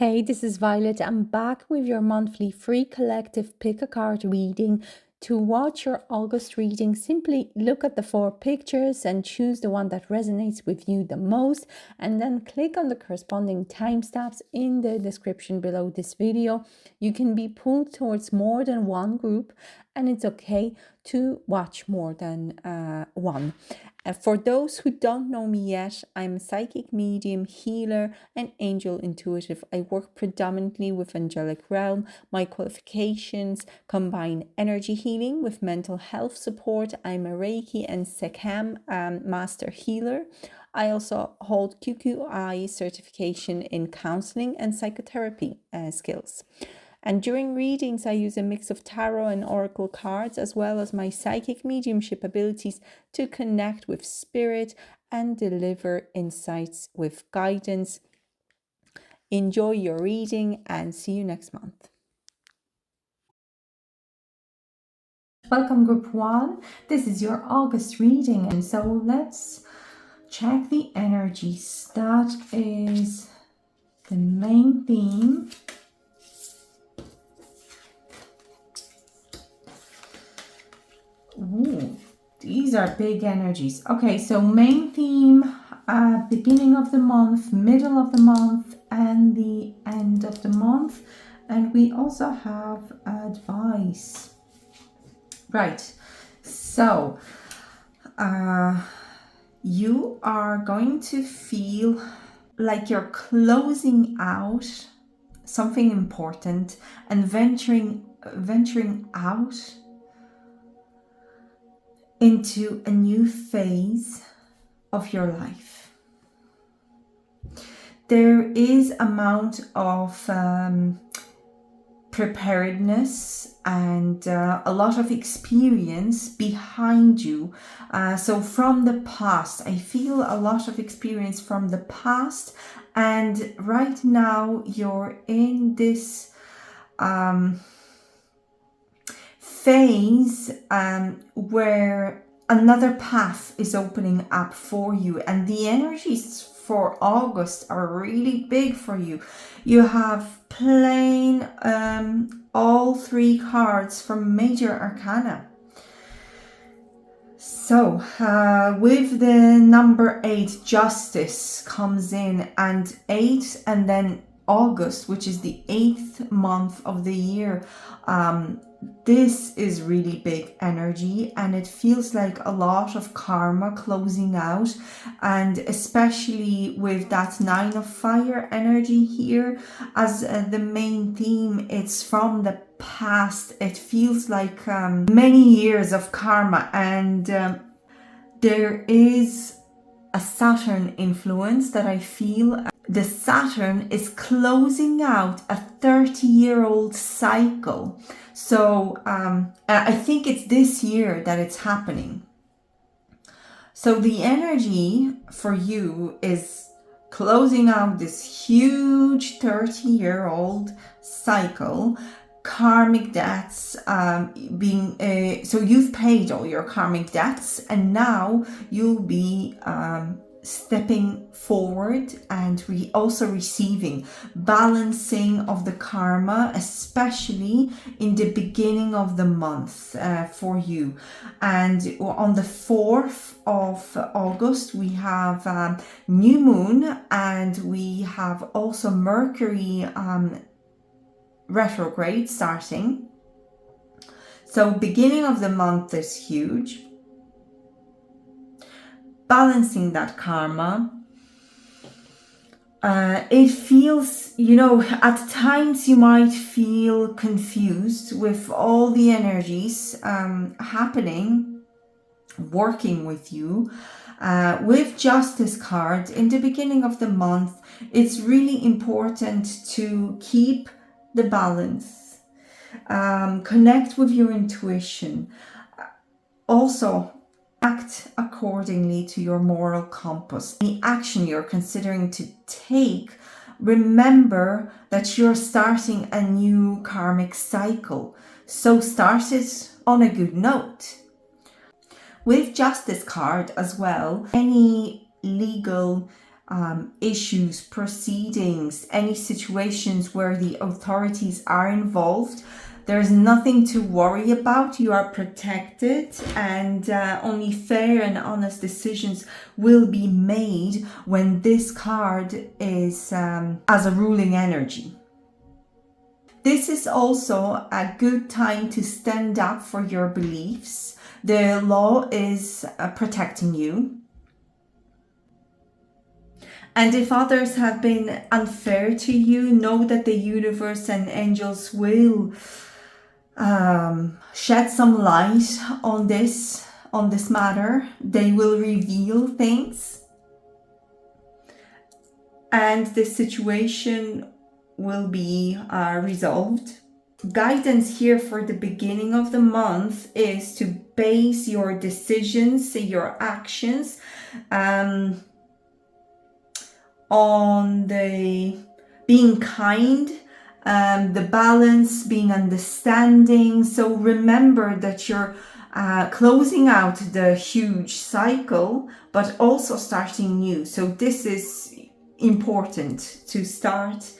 Hey, this is Violet. I'm back with your monthly free collective pick a card reading. To watch your August reading, simply look at the 4 pictures and choose the one that resonates with you the most, and then click on the corresponding timestamps in the description below this video. You can be pulled towards more than one group, and it's okay to watch more than one. For those who don't know me yet, I'm a psychic medium, healer, and angel intuitive. I work predominantly with angelic realm. My qualifications combine energy healing with mental health support. I'm a Reiki and Sekam master healer. I also hold QQI certification in counseling and psychotherapy skills. And during readings, I use a mix of tarot and oracle cards, as well as my psychic mediumship abilities to connect with spirit and deliver insights with guidance. Enjoy your reading and see you next month. Welcome, Group 1. This is your August reading, and so let's check the energies. That is the main theme. Ooh, these are big energies. Okay, so main theme, beginning of the month, middle of the month, and the end of the month. And we also have advice. Right, so you are going to feel like you're closing out something important and venturing out into a new phase of your life. There is amount of preparedness and a lot of experience behind you. So from the past, I feel a lot of experience from the past, and right now you're in this phase where another path is opening up for you, and the energies for August are really big for you. You have plain all 3 cards from Major Arcana. So with the number 8, Justice comes in, and 8 and then August, which is the 8th month of the year. This is really big energy, and it feels like a lot of karma closing out, and especially with that 9 of Fire energy here as the main theme. It's from the past. It feels like many years of karma, and there is a Saturn influence that I feel. The Saturn is closing out a 30-year-old cycle. So I think it's this year that it's happening. So the energy for you is closing out this huge 30-year-old cycle, karmic debts being so you've paid all your karmic debts, and now you'll be stepping forward and also receiving balancing of the karma, especially in the beginning of the month for you. And on the 4th of August we have new moon, and we have also Mercury retrograde starting. So beginning of the month is huge. Balancing that karma. It feels, at times you might feel confused with all the energies happening, working with you. With Justice card in the beginning of the month, it's really important to keep the balance, connect with your intuition, also act accordingly to your moral compass. The action you're considering to take, remember that you're starting a new karmic cycle, so start it on a good note. With Justice card as well, any legal issues, proceedings, any situations where the authorities are involved. There's nothing to worry about. You are protected, and only fair and honest decisions will be made when this card is as a ruling energy. This is also a good time to stand up for your beliefs. The law is protecting you. And if others have been unfair to you, know that the universe and angels will shed some light on this matter. They will reveal things, and the situation will be resolved. Guidance here for the beginning of the month is to base your decisions, your actions, on the being kind, the balance, being understanding. So remember that you're closing out the huge cycle, but also starting new. So this is important to start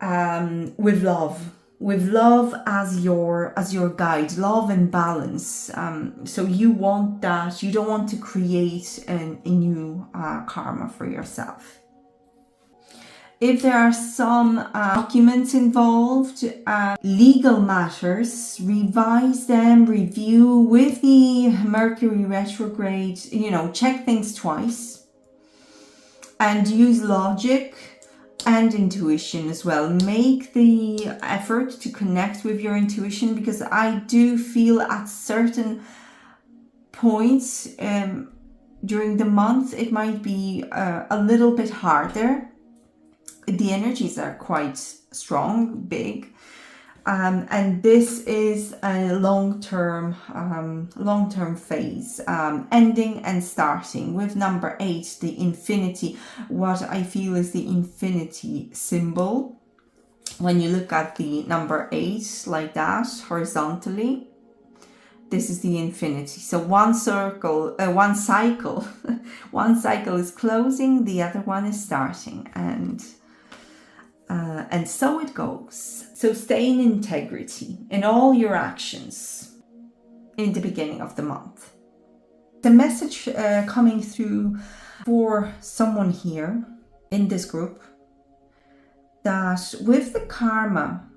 with love as your guide, love and balance. So you want that. You don't want to create a new karma for yourself. If there are some documents involved, legal matters, revise them, review with the Mercury retrograde, check things twice, and use logic and intuition as well. Make the effort to connect with your intuition, because I do feel at certain points during the month it might be a little bit harder. The energies are quite strong, big, and this is a long-term phase, ending and starting with number 8, the infinity. What I feel is the infinity symbol. When you look at the number 8 like that horizontally, this is the infinity. So one cycle is closing, the other one is starting, and so it goes. So stay in integrity in all your actions in the beginning of the month. The message coming through for someone here in this group, that with the karma,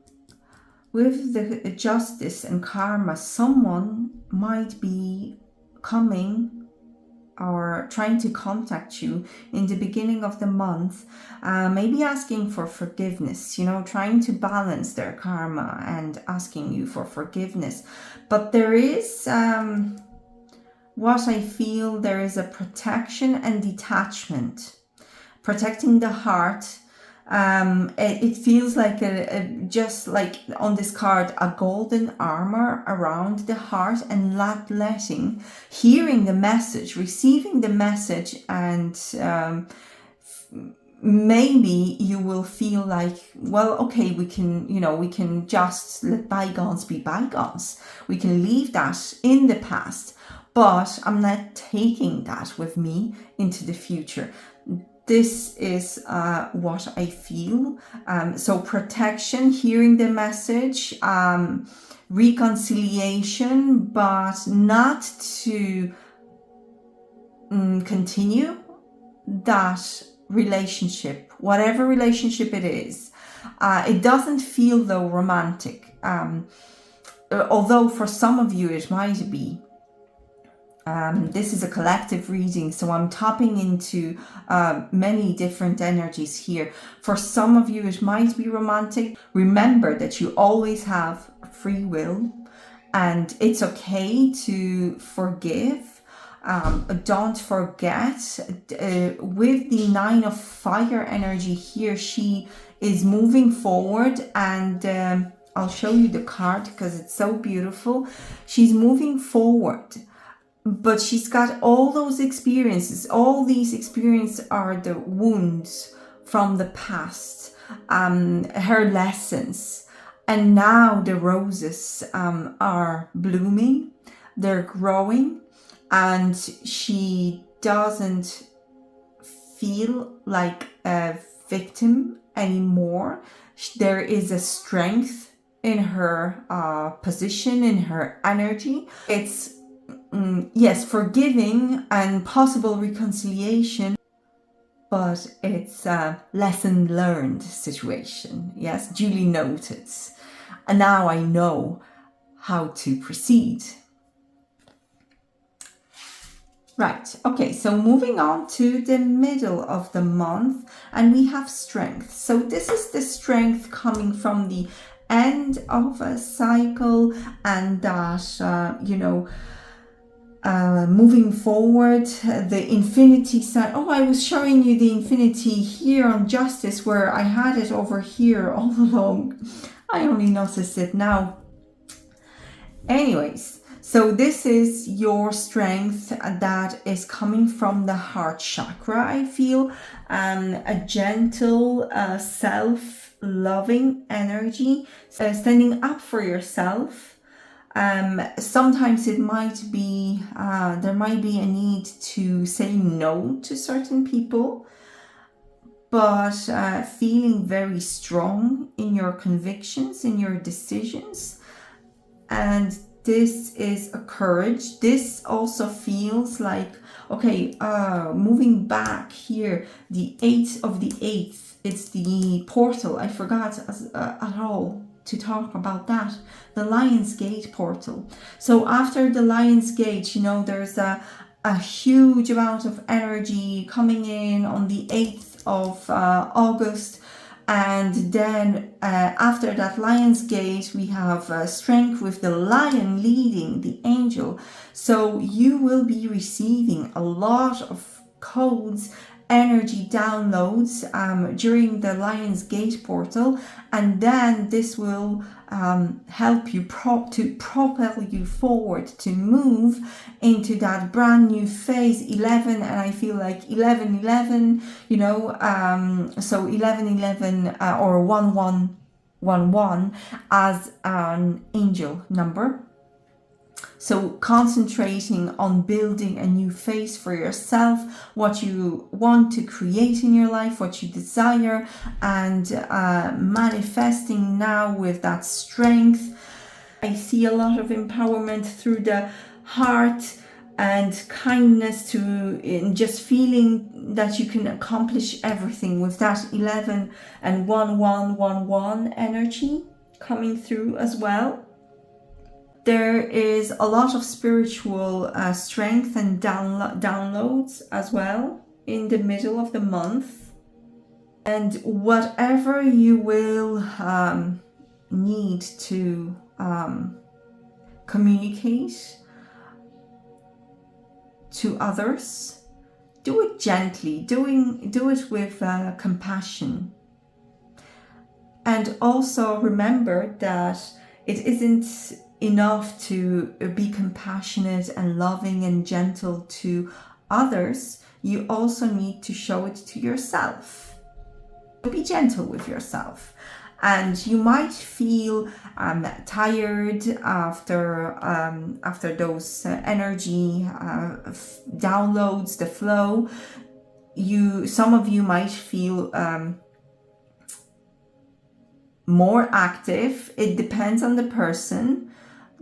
with the justice and karma, someone might be coming or trying to contact you in the beginning of the month, maybe asking for forgiveness, trying to balance their karma and asking you for forgiveness. But there is, what I feel, there is a protection and detachment, protecting the heart. It feels like just like on this card, a golden armor around the heart, and letting, hearing the message, receiving the message, and maybe you will feel like, well, okay, we can just let bygones be bygones. We can leave that in the past, but I'm not taking that with me into the future. This is what I feel. So protection, hearing the message, reconciliation, but not to continue that relationship, whatever relationship it is. It doesn't feel, though, romantic. Although for some of you it might be. This is a collective reading, so I'm tapping into many different energies here. For some of you, it might be romantic. Remember that you always have free will, and it's okay to forgive. Don't forget, with the 9 of Fire energy here, she is moving forward, and I'll show you the card because it's so beautiful. She's moving forward, but she's got all those experiences. All these experiences are the wounds from the past, her lessons. And now the roses are blooming, they're growing, and she doesn't feel like a victim anymore. There is a strength in her position, in her energy. It's, yes, forgiving and possible reconciliation, but it's a lesson learned situation. Yes, duly noted. And now I know how to proceed. Right, okay, so moving on to the middle of the month, and we have strength. So this is the strength coming from the end of a cycle, and that, moving forward, the infinity side. Oh, I was showing you the infinity here on justice, where I had it over here all along. I only noticed it now. Anyways, so this is your strength that is coming from the heart chakra, I feel. A gentle, self-loving energy, standing up for yourself. Sometimes it might be, there might be a need to say no to certain people, but feeling very strong in your convictions, in your decisions. And this is a courage. This also feels like, okay, moving back here, the 8th of the 8th, it's the portal. I forgot at all to talk about that. The Lion's Gate portal. So after the Lion's Gate, there's a huge amount of energy coming in on the 8th of August. And then after that Lion's Gate, we have strength with the lion leading the angel. So you will be receiving a lot of codes, energy downloads during the Lion's Gate portal. And then this will help you to propel you forward, to move into that brand new phase 11. And I feel like 1111, so 1111 or 1111 as an angel number. So concentrating on building a new phase for yourself, what you want to create in your life, what you desire, and manifesting now with that strength. I see a lot of empowerment through the heart and kindness in just feeling that you can accomplish everything with that 11 and 1111 energy coming through as well. There is a lot of spiritual strength and downloads as well in the middle of the month. And whatever you will need to communicate to others, do it gently, do it with compassion. And also remember that it isn't enough to be compassionate and loving and gentle to others. You also need to show it to yourself. Be gentle with yourself. And you might feel tired after those energy downloads, the flow. Some of you might feel more active. It depends on the person.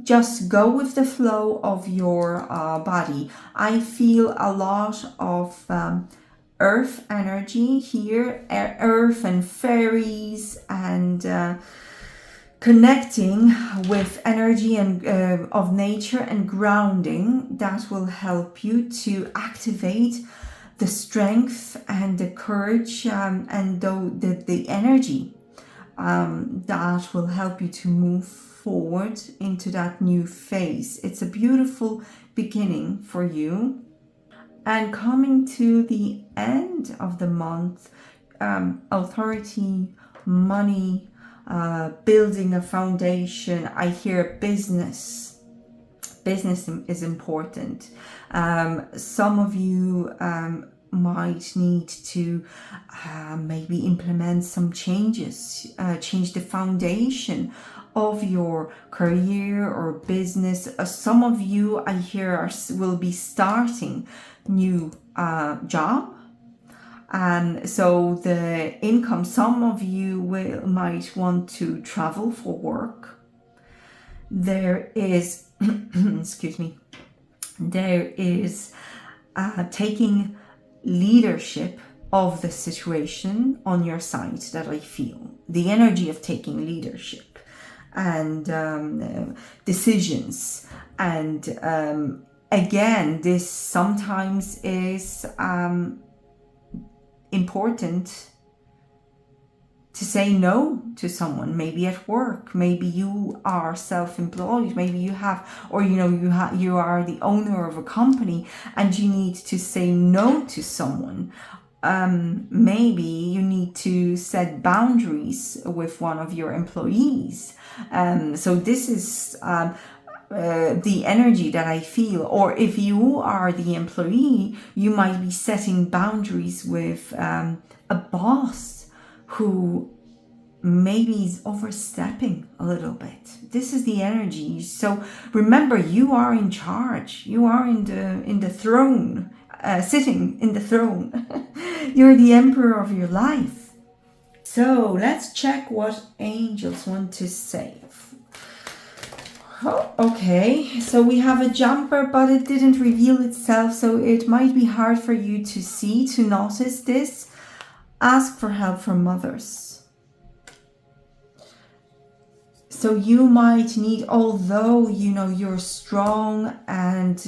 Just go with the flow of your body. I feel a lot of earth energy here, earth and fairies, and connecting with energy and of nature and grounding. That will help you to activate the strength and the courage and the energy that will help you to move forward into that new phase. It's a beautiful beginning for you. And coming to the end of the month, authority, money, building a foundation. I hear business. Business is important. Some of you might need to maybe implement some changes, change the foundation of your career or business. Some of you, I hear, will be starting new job. So the income, some of you might want to travel for work. There is, excuse me, there is taking leadership of the situation on your side that I feel. The energy of taking leadership and decisions. And again, this sometimes is important to say no to someone, maybe at work, maybe you are self-employed, maybe you have, or you are the owner of a company and you need to say no to someone. Maybe you need to set boundaries with one of your employees. So this is the energy that I feel. Or if you are the employee, you might be setting boundaries with a boss who maybe is overstepping a little bit. This is the energy. So remember, you are in charge. You are in the throne, sitting in the throne. You're the emperor of your life. So let's check what angels want to say. Oh, okay, so we have a jumper, but it didn't reveal itself, so it might be hard for you to see, to notice this. Ask for help from others. So you might need, although you're strong and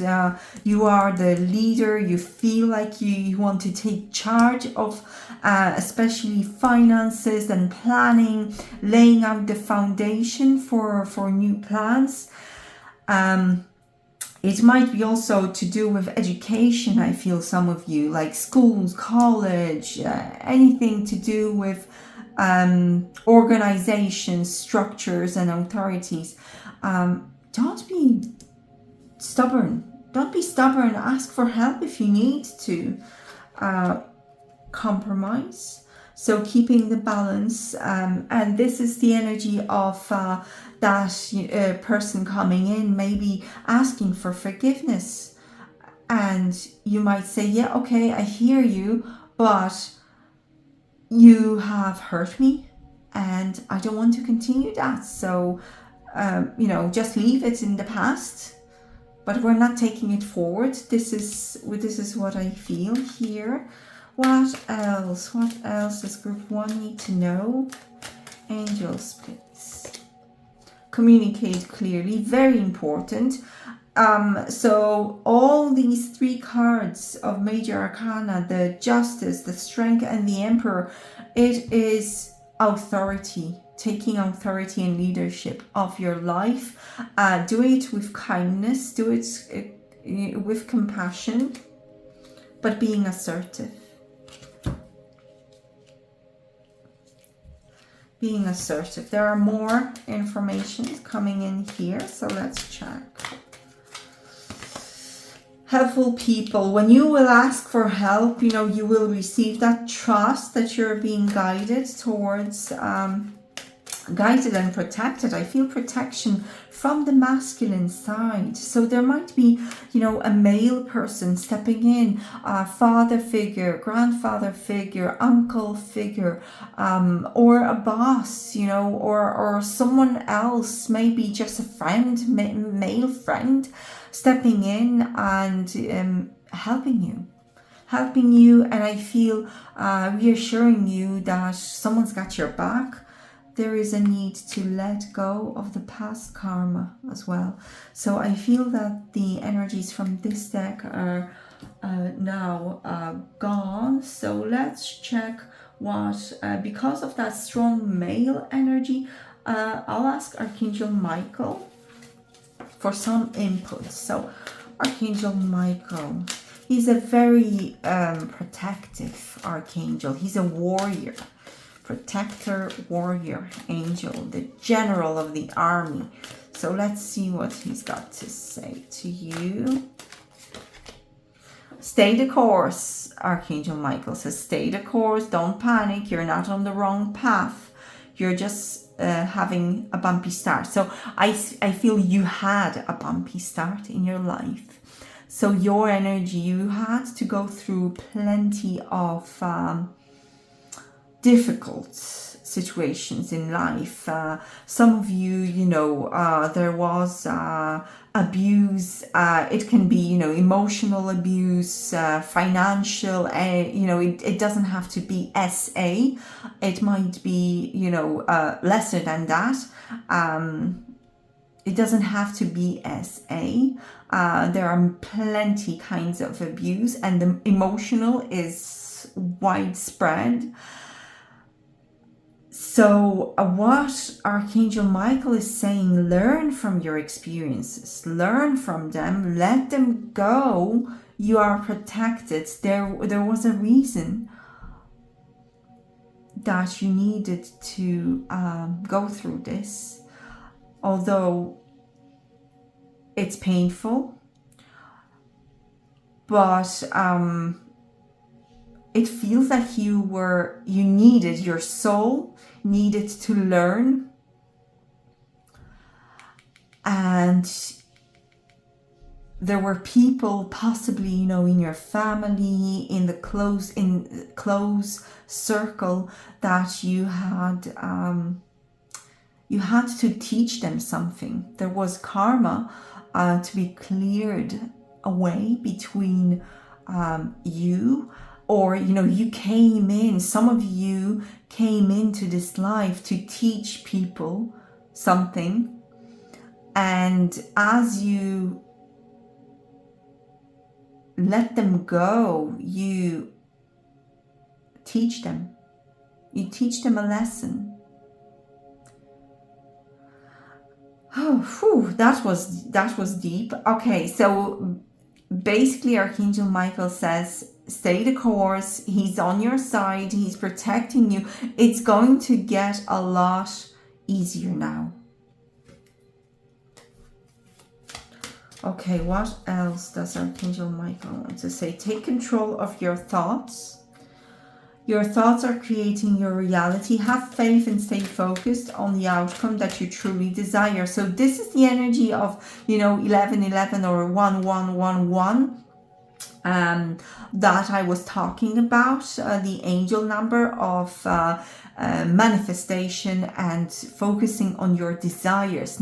you are the leader, you feel like you want to take charge of especially finances and planning, laying out the foundation for new plans. It might be also to do with education. I feel some of you, like schools, college, anything to do with organizations, structures, and authorities. Don't be stubborn. Don't be stubborn. Ask for help if you need to. Compromise. So keeping the balance. And this is the energy of that person coming in, maybe asking for forgiveness. And you might say, yeah, okay, I hear you, but you have hurt me and I don't want to continue that. So, just leave it in the past, but we're not taking it forward. This is what I feel here. What else? What else does group 1 need to know? Angels, please. Communicate clearly, very important. So all these 3 cards of Major Arcana, the Justice, the Strength, and the Emperor, it is authority, taking authority and leadership of your life. Do it with kindness, do it with compassion, but being assertive. Being assertive. There are more information coming in here, so let's check. Helpful people. When you will ask for help, you will receive that trust that you're being guided towards, guided and protected. I feel protection from the masculine side. So there might be, a male person stepping in, a father figure, grandfather figure, uncle figure, or a boss, or someone else, maybe just a friend, male friend, stepping in and helping you. And I feel reassuring you that someone's got your back. There is a need to let go of the past karma as well. So I feel that the energies from this deck are now gone. So let's check what, because of that strong male energy, I'll ask Archangel Michael for some input. So Archangel Michael, he's a very protective archangel. He's a warrior. Protector, warrior, angel, the general of the army. So let's see what he's got to say to you. Stay the course, Archangel Michael says. Stay the course, don't panic. You're not on the wrong path. You're just having a bumpy start. So I feel you had a bumpy start in your life. So your energy, you had to go through plenty of difficult situations in life. Some of you, there was abuse. It can be, emotional abuse, financial. It doesn't have to be SA. It might be, lesser than that. It doesn't have to be SA. There are plenty kinds of abuse, and the emotional is widespread. So what Archangel Michael is saying, learn from your experiences, learn from them, let them go. You are protected. There was a reason that you needed to go through this. Although it's painful, but it feels like your soul needed to learn, and there were people possibly, in your family, in the close circle, that you had to teach them something. There was karma to be cleared away between you, or you came in. Some of you came into this life to teach people something, and as you let them go, you teach them. You teach them a lesson. Oh, whew, that was deep. Okay, so basically Archangel Michael says, stay the course. He's on your side. He's protecting you. It's going to get a lot easier now. Okay, what else does Archangel Michael want to say? Take control of your thoughts. Your thoughts are creating your reality. Have faith and stay focused on the outcome that you truly desire. So this is the energy of, 1111 or 1111 that I was talking about. The angel number of manifestation and focusing on your desires.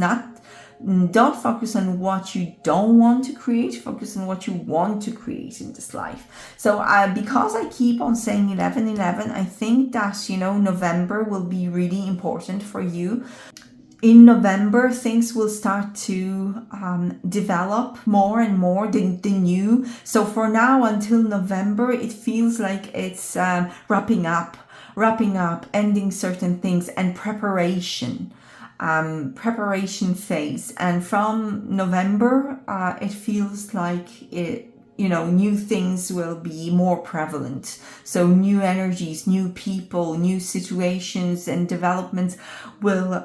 Don't focus on what you don't want to create, focus on what you want to create in this life. So because I keep on saying 1111, I think that, November will be really important for you. In November, things will start to develop more and more, the new. So for now, until November, it feels like it's wrapping up, ending certain things, and preparation phase. And from November, it feels like new things will be more prevalent. So new energies, new people, new situations and developments will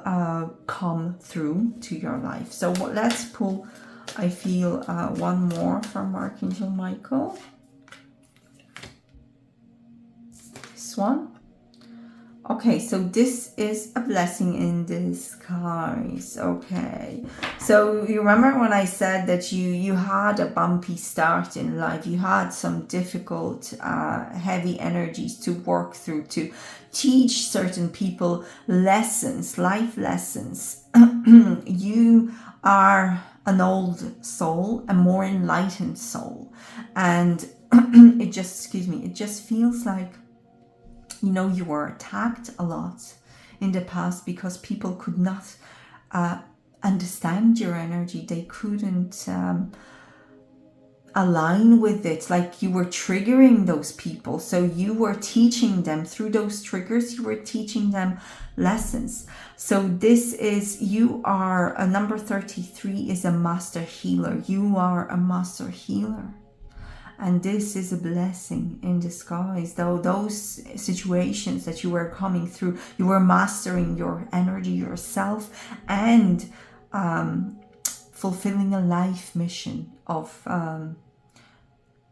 come through to your life. So let's pull, I feel, one more from Archangel Michael. This one. Okay, so this is a blessing in disguise. Okay, so you remember when I said that you had a bumpy start in life, you had some difficult, heavy energies to work through, to teach certain people lessons, life lessons. You are an old soul, a more enlightened soul, and it just feels like, you were attacked a lot in the past because people could not understand your energy. They couldn't align with it. Like, you were triggering those people. So you were teaching them through those triggers. You were teaching them lessons. So this is, you are a number 33 is a master healer. You are a master healer. And this is a blessing in disguise. Though those situations that you were coming through, you were mastering your energy, yourself, and fulfilling a life mission of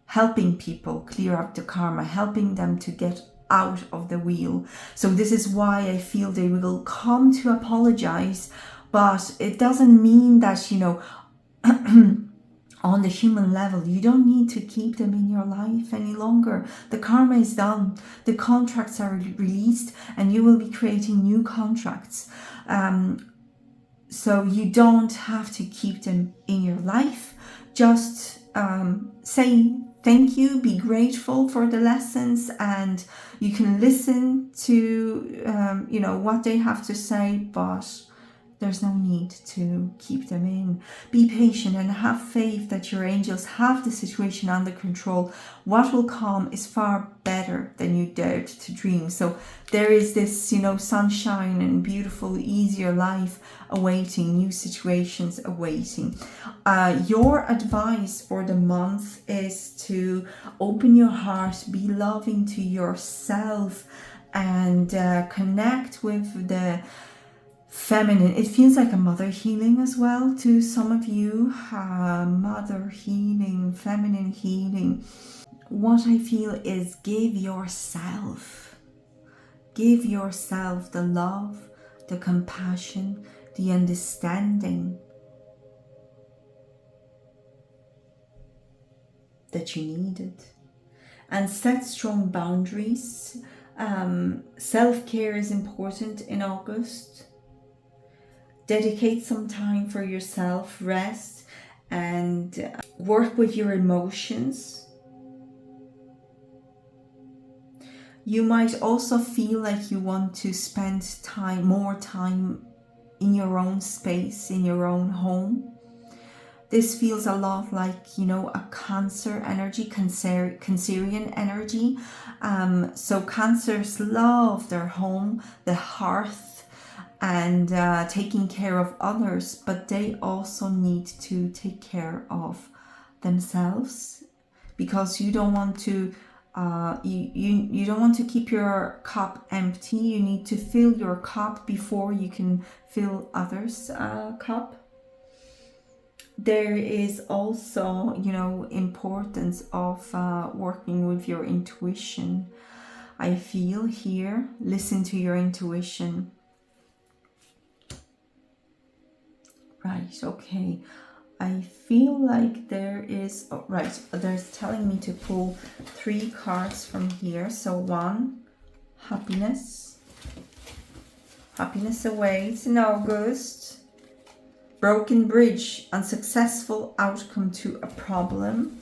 helping people clear up the karma, helping them to get out of the wheel. So this is why I feel they will come to apologize, but it doesn't mean that, on the human level. You don't need to keep them in your life any longer. The karma is done. The contracts are released, and you will be creating new contracts. So you don't have to keep them in your life. Just say thank you, be grateful for the lessons, and you can listen to what they have to say, but there's no need to keep them in. Be patient and have faith that your angels have the situation under control. What will come is far better than you dared to dream. So there is this, sunshine and beautiful, easier life awaiting, new situations awaiting. Your advice for the month is to open your heart, be loving to yourself, and connect with the feminine. It feels like a mother healing as well to some of you. Mother healing, feminine healing. What I feel is give yourself the love, the compassion, the understanding that you needed, and set strong boundaries. Self-care is important in August. Dedicate some time for yourself, rest, and work with your emotions. You might also feel like you want to spend more time in your own space, in your own home. This feels a lot like, a Cancer energy, Cancerian energy. So Cancers love their home, the hearth, and taking care of others, but they also need to take care of themselves, because you don't want to you don't want to keep your cup empty. You need to fill your cup before you can fill others' cup. There is also, importance of working with your intuition. I feel here, listen to your intuition. Right, okay. I feel like there is, they're telling me to pull 3 cards from here. So 1, happiness. Happiness awaits in August. Broken bridge, unsuccessful outcome to a problem.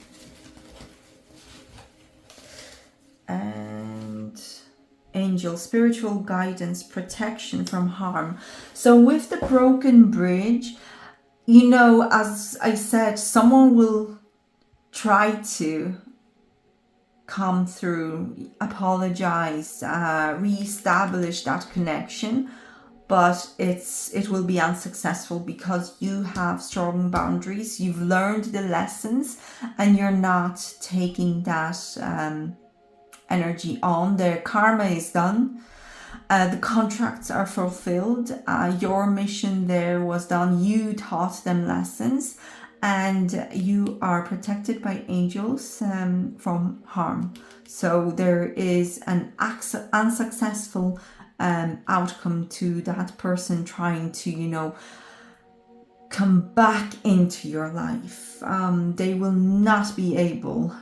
And angel, spiritual guidance, protection from harm. So with the broken bridge, as I said, someone will try to come through, apologize, re-establish that connection, but it will be unsuccessful because you have strong boundaries. You've learned the lessons, and you're not taking that energy on. The karma is done. The contracts are fulfilled. Your mission there was done. You taught them lessons, and you are protected by angels from harm. So there is an unsuccessful outcome to that person trying to, come back into your life. They will not be able,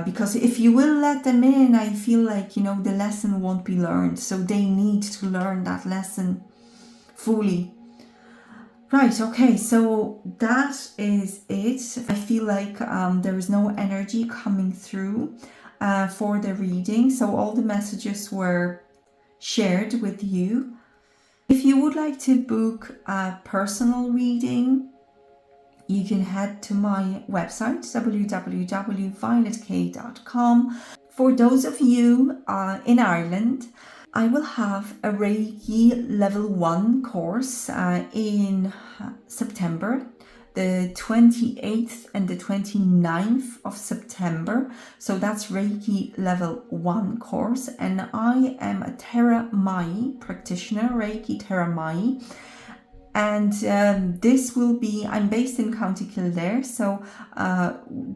because if you will let them in, I feel like, the lesson won't be learned. So they need to learn that lesson fully. Right, okay, so that is it. I feel like there is no energy coming through for the reading. So all the messages were shared with you. If you would like to book a personal reading, you can head to my website, www.violetkay.com. For those of you in Ireland, I will have a Reiki Level 1 course in September, the 28th and the 29th of September. So that's Reiki Level 1 course. And I am a Terra Mai practitioner, Reiki Terra Mai. And this will be, I'm based in County Kildare, so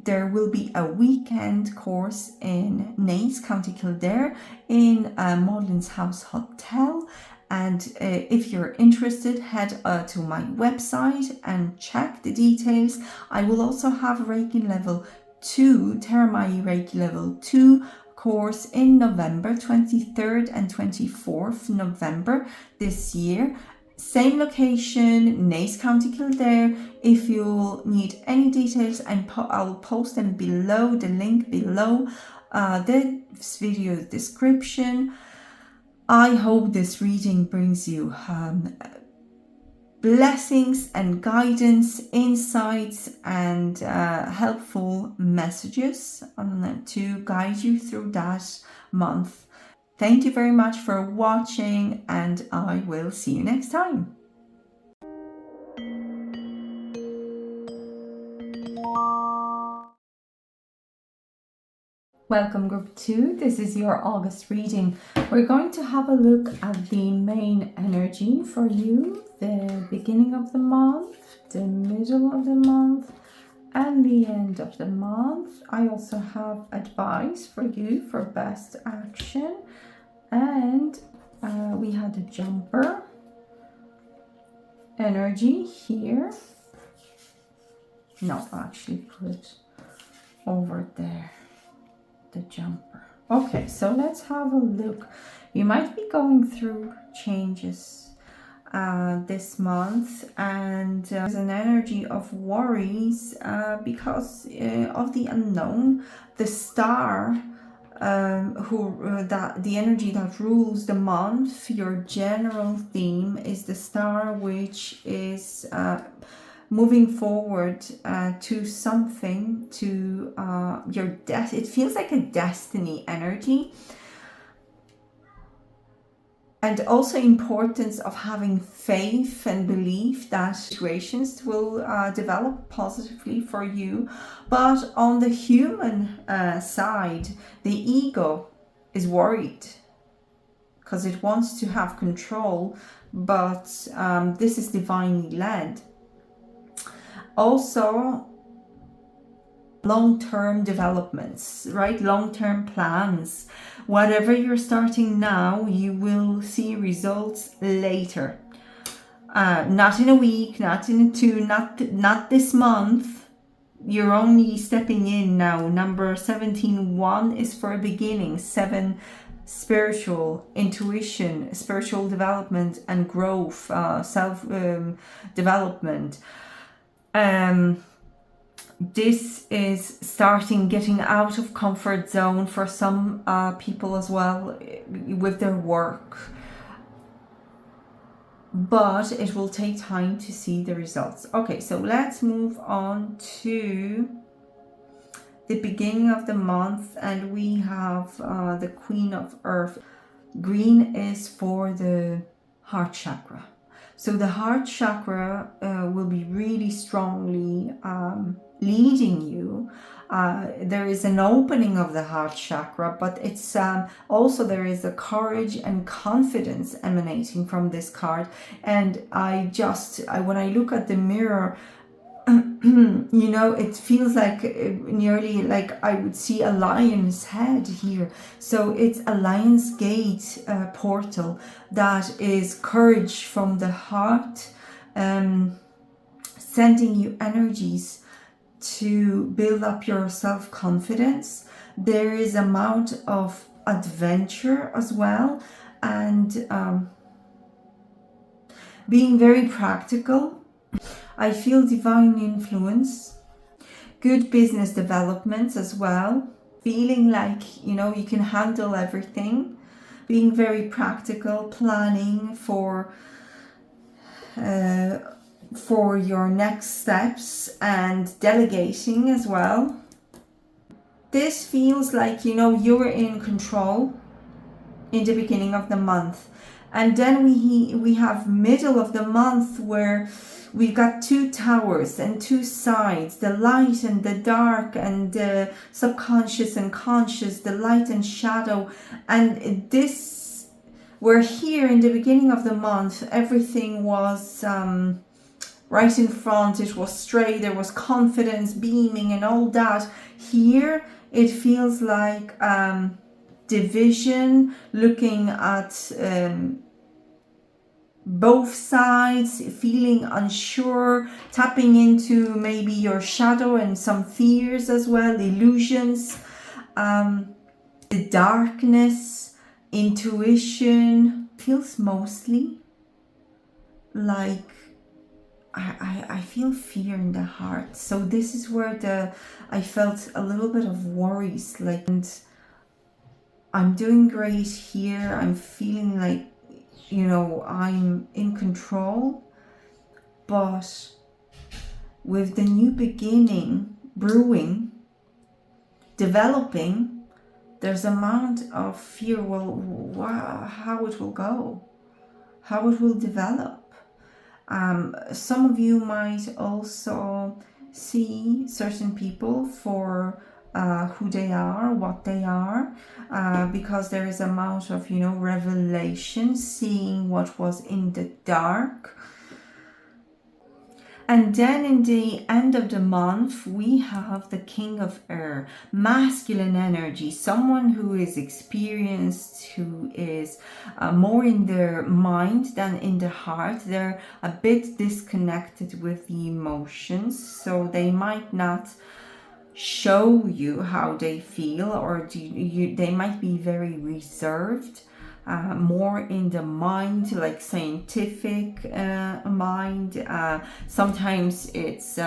there will be a weekend course in Naas, County Kildare, in Maudelin's House Hotel. And if you're interested, head to my website and check the details. I will also have Reiki Level 2, Teramai Reiki Level 2 course in November, 23rd and 24th November this year. Same location, Naas County, Kildare. If you need any details, I'll post them below, the link below this video description. I hope this reading brings you blessings and guidance, insights, and helpful messages to guide you through that month. Thank you very much for watching, and I will see you next time. Welcome group 2, this is your August reading. We're going to have a look at the main energy for you, the beginning of the month, the middle of the month, and the end of the month. I also have advice for you for best action, and we had a jumper energy here. No, actually put over there. The jumper. Okay, so let's have a look. You might be going through changes this month, and there's an energy of worries because of the unknown. The star, the energy that rules the month, your general theme is the star, which is moving forward to something, to your it feels like a destiny energy, and also importance of having faith and belief that situations will develop positively for you. But on the human side, the ego is worried because it wants to have control, but this is divinely led. Also, long-term developments, right? Long-term plans. Whatever you're starting now, you will see results later. Not in a week, not in 2, not this month. You're only stepping in now. Number 17, 1 is for a beginning. 7, spiritual intuition, spiritual development and growth, self development. This is starting getting out of comfort zone for some people as well with their work, but it will take time to see the results. Okay, so let's move on to the beginning of the month, and we have the Queen of Earth. Green is for the heart chakra. So the heart chakra will be really strongly leading you. There is an opening of the heart chakra, but it's also there is a courage and confidence emanating from this card. And when I look at the mirror, you know, it feels like nearly like I would see a lion's head here. So it's a lion's gate portal that is courage from the heart, sending you energies to build up your self-confidence. There is amount of adventure as well, and being very practical. I feel divine influence, good business developments as well, feeling like, you know, you can handle everything, being very practical, planning for your next steps, and delegating as well. This feels like, you know, you're in control in the beginning of the month. And then we have middle of the month where we've got 2 towers and 2 sides, the light and the dark, and the subconscious and conscious, the light and shadow. And this, we're here in the beginning of the month, everything was right in front, it was straight, there was confidence beaming and all that. Here it feels like division, looking at both sides, feeling unsure, tapping into maybe your shadow and some fears as well, illusions, the darkness, intuition. Feels mostly like I feel fear in the heart. So this is where I felt a little bit of worries, like, and I'm doing great here. I'm feeling like, you know, I'm in control, but with the new beginning brewing, developing, there's amount of fear. Well, how it will go, how it will develop. Some of you might also see certain people for who they are, what they are, because there is amount of, you know, revelation, seeing what was in the dark. And then in the end of the month, we have the King of Air, masculine energy, someone who is experienced, who is more in their mind than in the heart. They're a bit disconnected with the emotions, so they might not show you how they feel, or they might be very reserved. More in the mind, like scientific mind. Sometimes it's,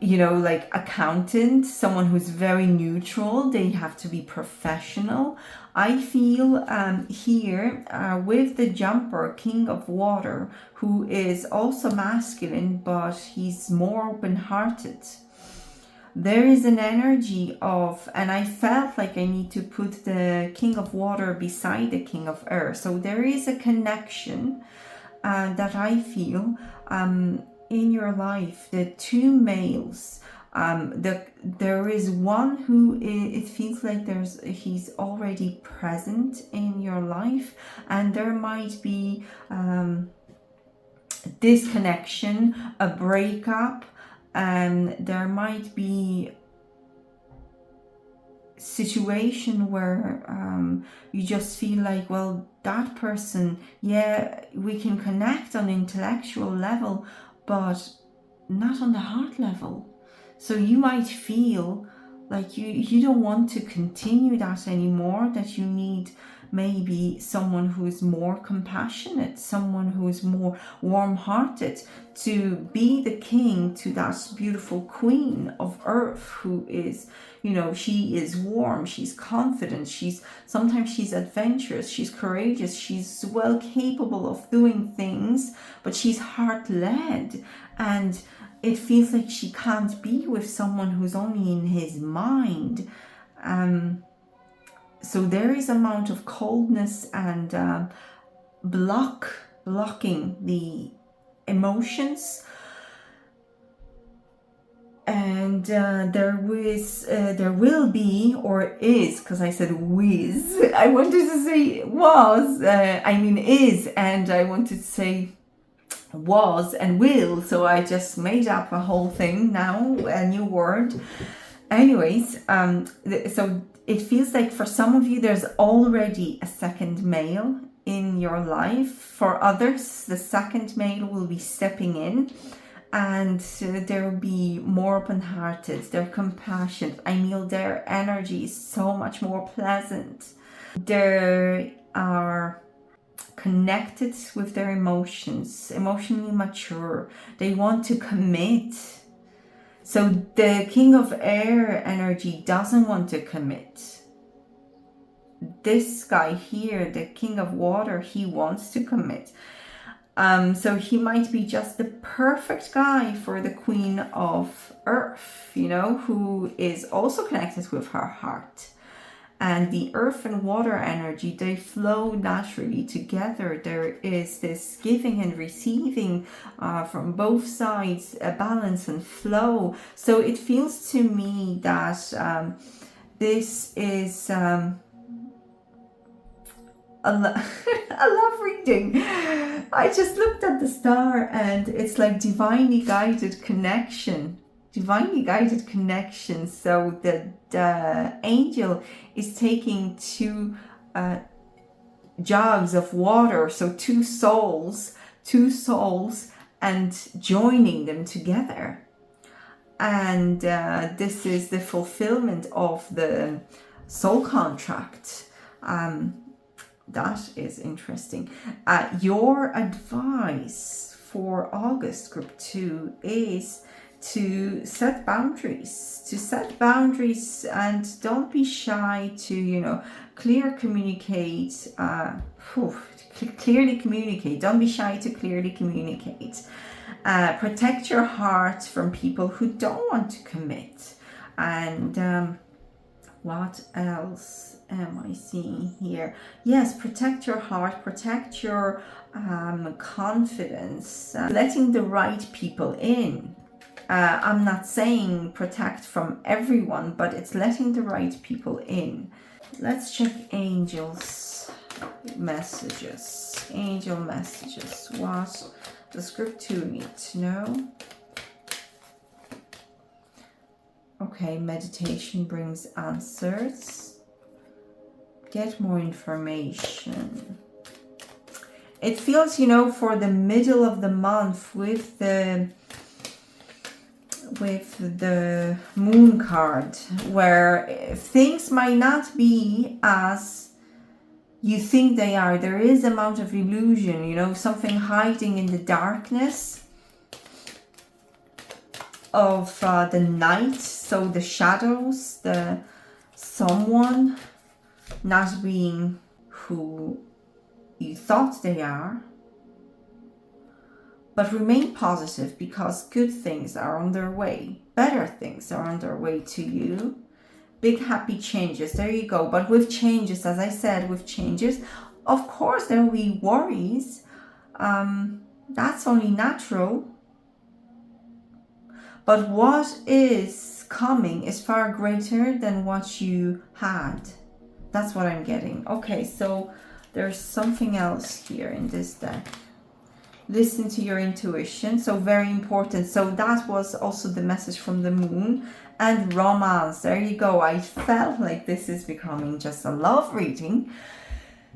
you know, like accountant, someone who's very neutral. They have to be professional. I feel here with the jumper, King of Water, who is also masculine, but he's more open-hearted. There is an energy of, and I felt like I need to put the King of Water beside the King of Air. So there is a connection that I feel in your life. The two males, there is one who it feels like he's already present in your life, and there might be disconnection, a breakup. And there might be situation where you just feel like, well, that person, yeah, we can connect on intellectual level, but not on the heart level. So you might feel like you don't want to continue that anymore, that you need maybe someone who is more compassionate, someone who is more warm-hearted, to be the king to that beautiful queen of earth who is, you know, she is warm, she's confident, sometimes she's adventurous, she's courageous, she's well capable of doing things, but she's heart-led, and it feels like she can't be with someone who's only in his mind. So there is amount of coldness and blocking the emotions. And there will be, or is, because I said whiz, I wanted to say was, I mean is, and I wanted to say was and will, so I just made up a whole thing now, a new word. Anyways, so it feels like for some of you there's already a second male in your life. For others, the second male will be stepping in, and they'll be more open-hearted, they're compassionate. I mean, their energy is so much more pleasant. They are connected with their emotions, emotionally mature. They want to commit. So the King of Air energy doesn't want to commit. This guy here, the King of Water, he wants to commit. So he might be just the perfect guy for the Queen of Earth, you know, who is also connected with her heart. And the earth and water energy, they flow naturally together. There is this giving and receiving from both sides, a balance and flow. So it feels to me that this is a love reading. I just looked at the star and it's like divinely guided connection. Divinely guided connection. So the angel is taking two jugs of water. So two souls, and joining them together. And this is the fulfillment of the soul contract. That is interesting. Your advice for August group 2 is to set boundaries, and don't be shy to, clearly communicate. Don't be shy to clearly communicate. Protect your heart from people who don't want to commit. And what else am I seeing here? Yes, protect your heart, protect your confidence, letting the right people in. I'm not saying protect from everyone, but it's letting the right people in. Let's check angels messages. Angel messages. What does group 2 need to know? Okay, meditation brings answers. Get more information. It feels, for the middle of the month with the moon card, where things might not be as you think they are. There is amount of illusion, something hiding in the darkness of the night. So the shadows, someone not being who you thought they are. But remain positive, because good things are on their way. Better things are on their way to you. Big happy changes. There you go. But with changes, as I said, of course there will be worries. That's only natural. But what is coming is far greater than what you had. That's what I'm getting. Okay, so there's something else here in this deck. Listen to your intuition. So very important. So that was also the message from the moon. And romance. There you go. I felt like this is becoming just a love reading.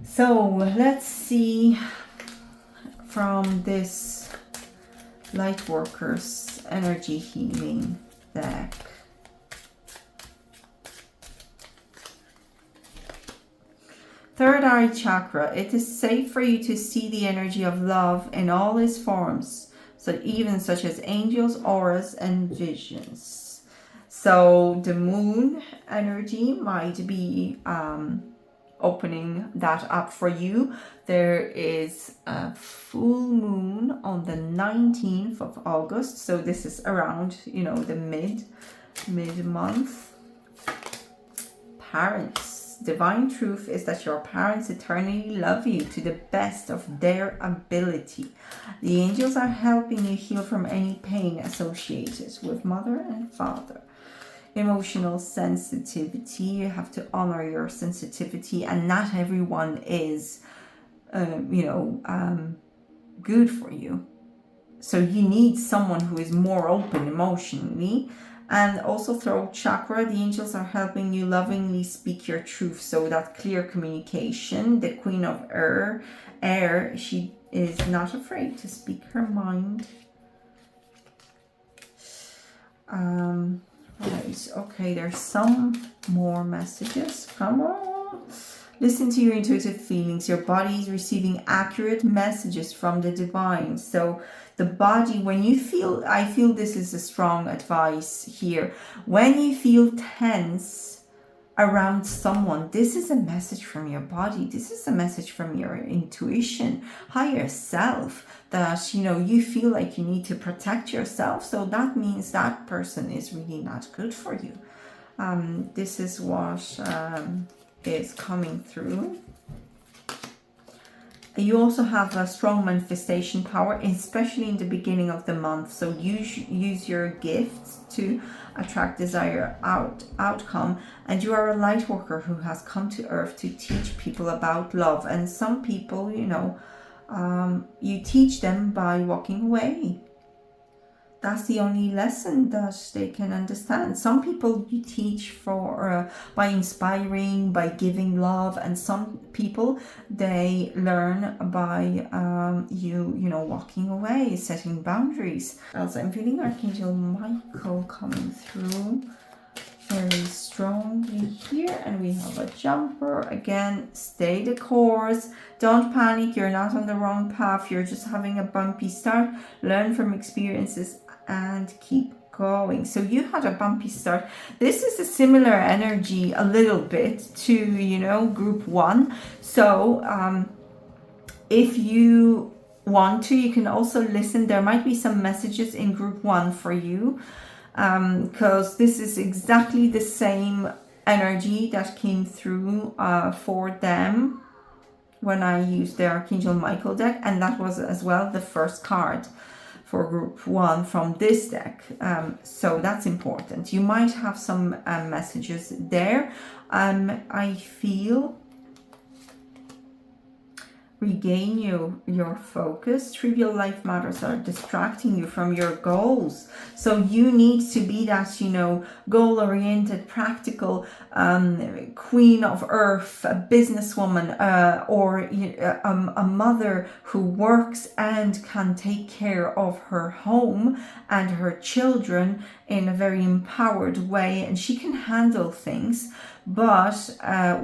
So let's see from this Lightworkers energy healing deck. Third eye chakra. It is safe for you to see the energy of love in all its forms, so even such as angels, auras, and visions. So the moon energy might be opening that up for you. There is a full moon on the 19th of August. So this is around, the mid-month. Parents. Divine truth is that your parents eternally love you to the best of their ability. The angels are helping you heal from any pain associated with mother and father. Emotional sensitivity. You have to honor your sensitivity, and not everyone is, good for you. So you need someone who is more open emotionally. And also throat chakra, the angels are helping you lovingly speak your truth. So that clear communication. The Queen of Air, she is not afraid to speak her mind. Right, okay, there's some more messages. Come on. Listen to your intuitive feelings. Your body is receiving accurate messages from the divine. So the body, when you feel, I feel this is a strong advice here. When you feel tense around someone, this is a message from your body. This is a message from your intuition, higher self, that, you feel like you need to protect yourself. So that means that person is really not good for you. This is what is coming through. You also have a strong manifestation power, especially in the beginning of the month. So use your gifts to attract desired outcome. And you are a light worker who has come to earth to teach people about love. And some people, you teach them by walking away. that's the only lesson that they can understand. Some people you teach for by inspiring, by giving love, and some people they learn by you know, walking away, setting boundaries. Also, I'm feeling Archangel Michael coming through very strongly here, and we have a jumper again. Stay the course, don't panic, you're not on the wrong path, you're just having a bumpy start. Learn from experiences and keep going. So you had a bumpy start. This is a similar energy a little bit to, you know, group 1. So if you want to, you can also listen. There might be some messages in group 1 for you, because this is exactly the same energy that came through for them when I used the Archangel Michael deck, and that was as well the first card for group 1 from this deck. So that's important. You might have some messages there. I feel regain your focus. Trivial life matters are distracting you from your goals. So you need to be that, you know, goal-oriented, practical queen of earth, a businesswoman, or a mother who works and can take care of her home and her children in a very empowered way, and she can handle things. But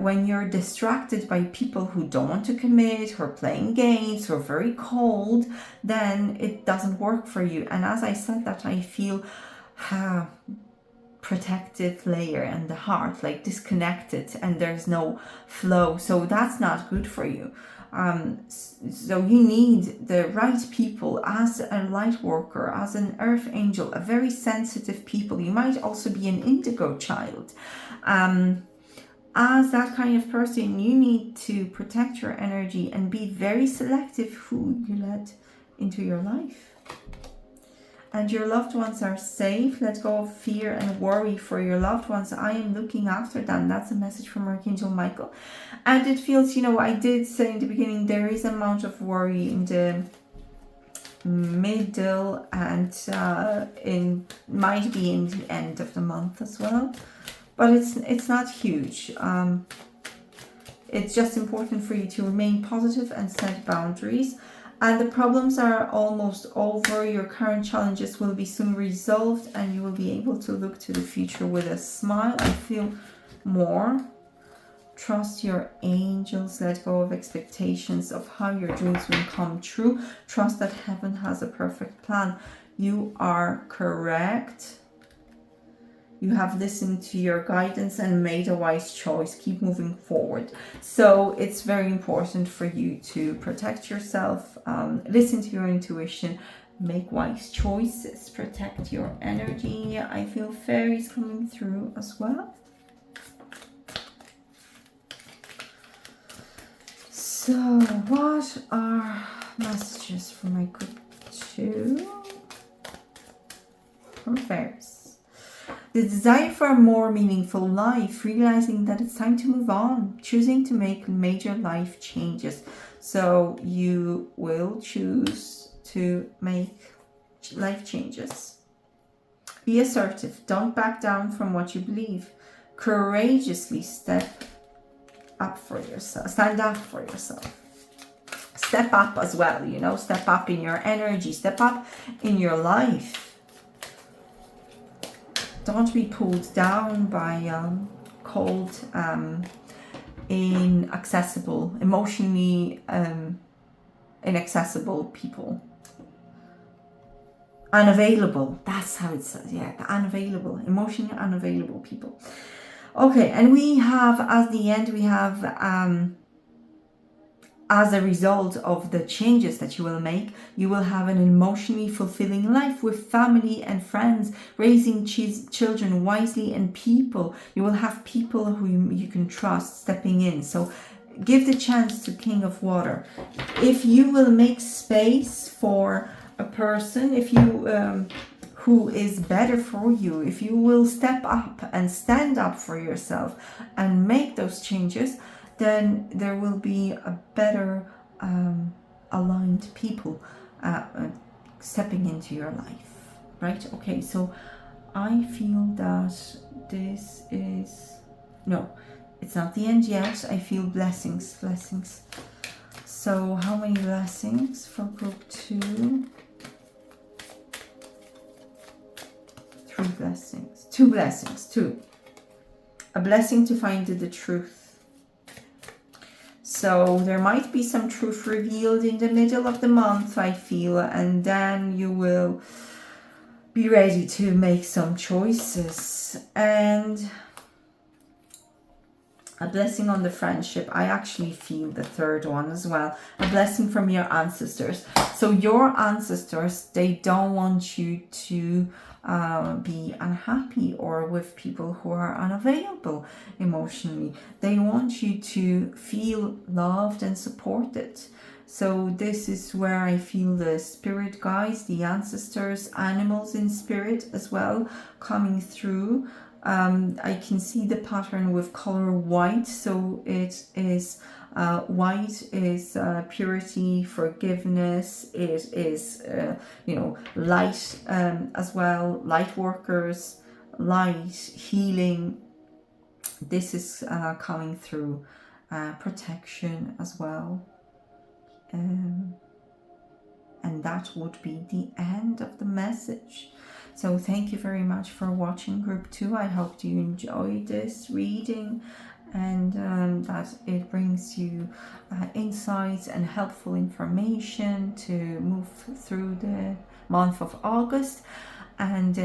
when you're distracted by people who don't want to commit, who are playing games, who are very cold, then it doesn't work for you. And as I said that, I feel protective layer and the heart, like disconnected, and there's no flow. So that's not good for you. So you need the right people as a light worker, as an earth angel, a very sensitive people. You might also be an indigo child. As that kind of person, you need to protect your energy and be very selective who you let into your life. And your loved ones are safe. Let go of fear and worry for your loved ones. I am looking after them. That's a message from Archangel Michael. And it feels, you know, I did say in the beginning, there is an amount of worry in the middle, and might be in the end of the month as well. But it's not huge. It's just important for you to remain positive and set boundaries. And the problems are almost over. Your current challenges will be soon resolved, and you will be able to look to the future with a smile. I feel more. Trust your angels. Let go of expectations of how your dreams will come true. Trust that heaven has a perfect plan. You are correct. You have listened to your guidance and made a wise choice. Keep moving forward. So it's very important for you to protect yourself, listen to your intuition, make wise choices, protect your energy. I feel fairies coming through as well. So what are messages for my group 2? From fairies. The desire for a more meaningful life, realizing that it's time to move on, choosing to make major life changes. So you will choose to make life changes. Be assertive. Don't back down from what you believe. Courageously step up for yourself. Stand up for yourself. Step up as well, you know. Step up in your energy. Step up in your life. Don't be pulled down by cold, inaccessible, emotionally inaccessible people. Unavailable. That's how it says. Yeah, the unavailable, emotionally unavailable people. Okay, and we have, at the end, we have as a result of the changes that you will make, you will have an emotionally fulfilling life with family and friends, raising children wisely, and people. You will have people who you can trust stepping in. So give the chance to King of Water. If you will make space for a person, if you who is better for you, if you will step up and stand up for yourself and make those changes, then there will be a better aligned people stepping into your life. right? Okay, so I feel that this is, no, it's not the end yet. I feel blessings. So how many blessings for group 2? 3 blessings. 2 blessings. 2. A blessing to find the truth. So there might be some truth revealed in the middle of the month, I feel, and then you will be ready to make some choices. And a blessing on the friendship. I actually feel the third one as well. A blessing from your ancestors. So your ancestors, they don't want you to be unhappy or with people who are unavailable emotionally. They want you to feel loved and supported. So this is where I feel the spirit guides, the ancestors, animals in spirit as well coming through. I can see the pattern with color white, so it is white is purity, forgiveness. It is light as well, light workers, light healing. This is coming through, protection as well, and that would be the end of the message. So thank you very much for watching group 2. I hope you enjoyed this reading and that it brings you insights and helpful information to move through the month of August. And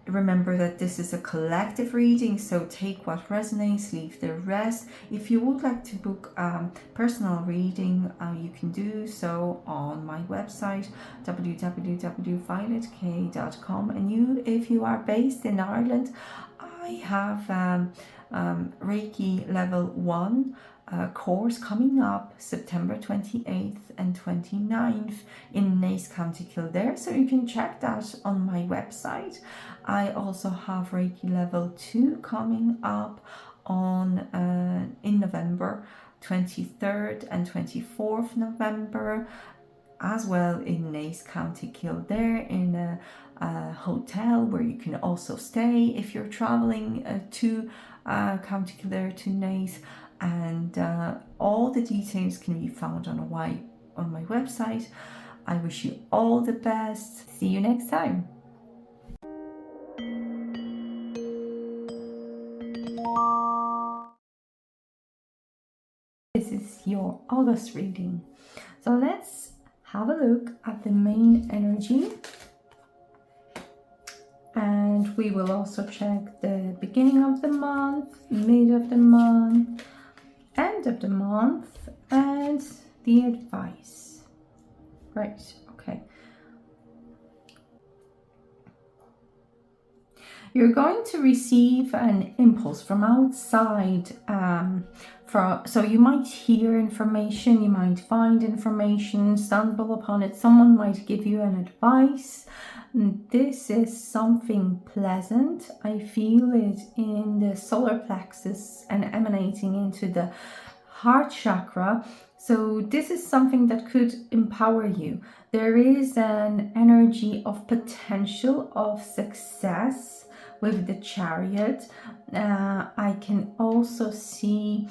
remember that this is a collective reading, so take what resonates, leave the rest. If you would like to book personal reading, you can do so on my website www.violetkay.com. And if you are based in Ireland, I have Reiki level 1 course coming up September 28th and 29th in Naas, County Kildare, so you can check that on my website. I also have Reiki level 2 coming up on in November 23rd and 24th November, as well in Naas, County Kildare, in a hotel where you can also stay if you're traveling to County Kildare to Naas. And all the details can be found on my website. I wish you all the best. See you next time. This is your August reading. So let's have a look at the main energy. And we will also check the beginning of the month, mid of the month, end of the month, and the advice. Right, okay. You're going to receive an impulse from outside. So you might hear information, you might find information, stumble upon it. Someone might give you an advice. This is something pleasant. I feel it in the solar plexus and emanating into the heart chakra. So this is something that could empower you. There is an energy of potential, of success with the Chariot. I can also see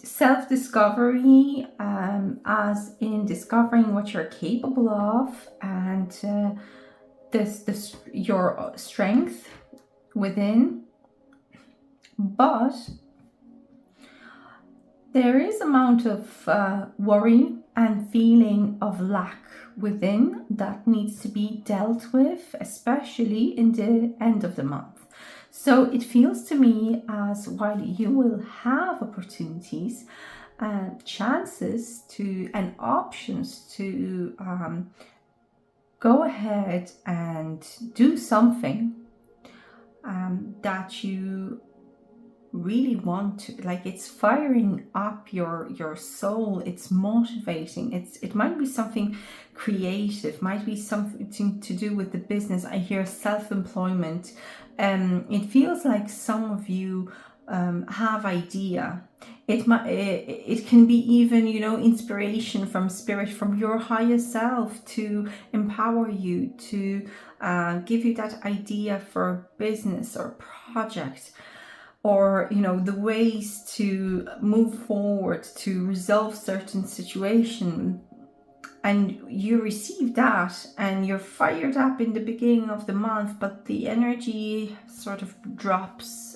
self-discovery, as in discovering what you're capable of, and your strength within. But there is amount of worry and feeling of lack within that needs to be dealt with, especially in the end of the month. So it feels to me as while you will have opportunities, chances to and options to go ahead and do something that you really want to, like, it's firing up your soul, it's motivating, it might be something creative, might be something to do with the business. I hear self-employment. It feels like some of you have idea, It can be even, you know, inspiration from spirit, from your higher self, to empower you, to give you that idea for a business or project, or, you know, the ways to move forward, to resolve certain situation. And you receive that and you're fired up in the beginning of the month, but the energy sort of drops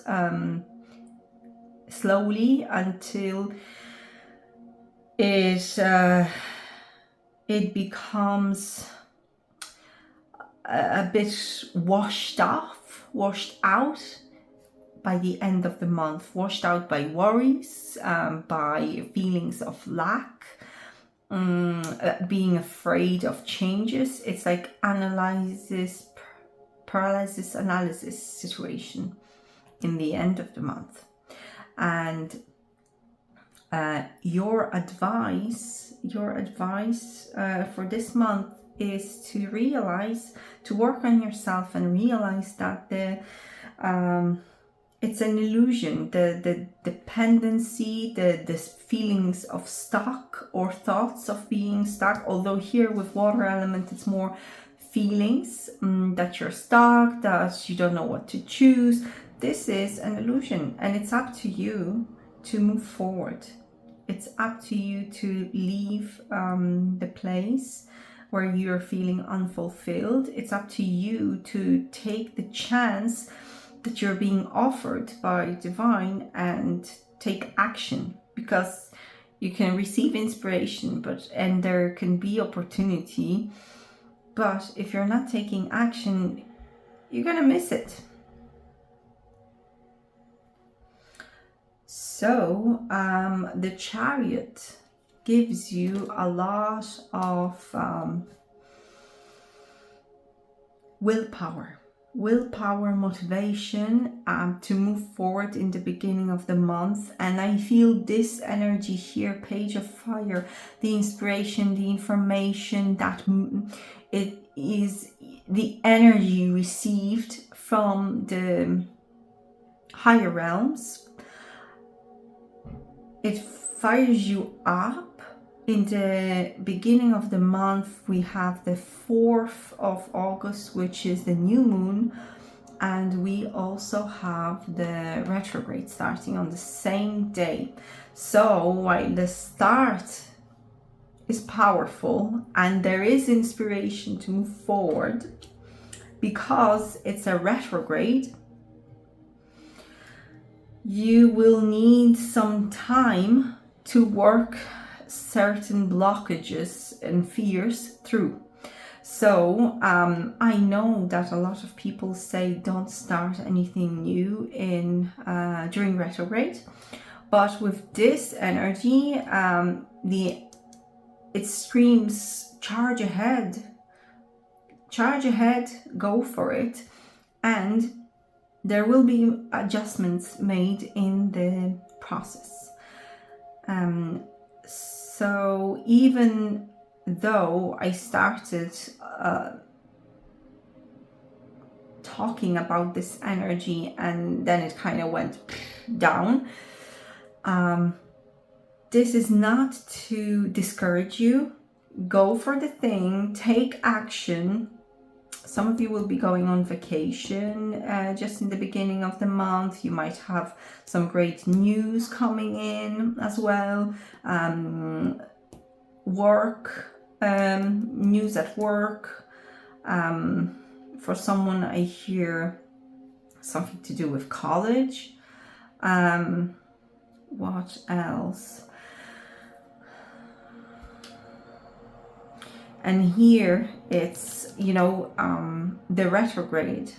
slowly until it becomes a bit washed out by the end of the month, washed out by worries, by feelings of lack, being afraid of changes. It's like paralysis analysis situation in the end of the month. And your advice for this month is to realize, to work on yourself and realize that it's an illusion. The dependency, the feelings of stuck or thoughts of being stuck. Although here with water element, it's more feelings that you're stuck, that you don't know what to choose. This is an illusion, and it's up to you to move forward. It's up to you to leave the place where you're feeling unfulfilled. It's up to you to take the chance that you're being offered by divine and take action, because you can receive inspiration, and there can be opportunity, but if you're not taking action, you're gonna miss it. So the Chariot gives you a lot of willpower, motivation to move forward in the beginning of the month. And I feel this energy here, Page of Fire, the inspiration, the information, that it is the energy received from the higher realms. It fires you up. In the beginning of the month, we have the 4th of August, which is the new moon, and we also have the retrograde starting on the same day. So while the start is powerful and there is inspiration to move forward, because it's a retrograde, you will need some time to work certain blockages and fears through. So I know that a lot of people say don't start anything new during retrograde, but with this energy, it screams charge ahead, go for it, and there will be adjustments made in the process. So even though I started talking about this energy and then it kind of went down, this is not to discourage you. Go for the thing, take action. Some of you will be going on vacation just in the beginning of the month. You might have some great news coming in as well. News at work. For someone, I hear something to do with college. What else? And here it's, the retrograde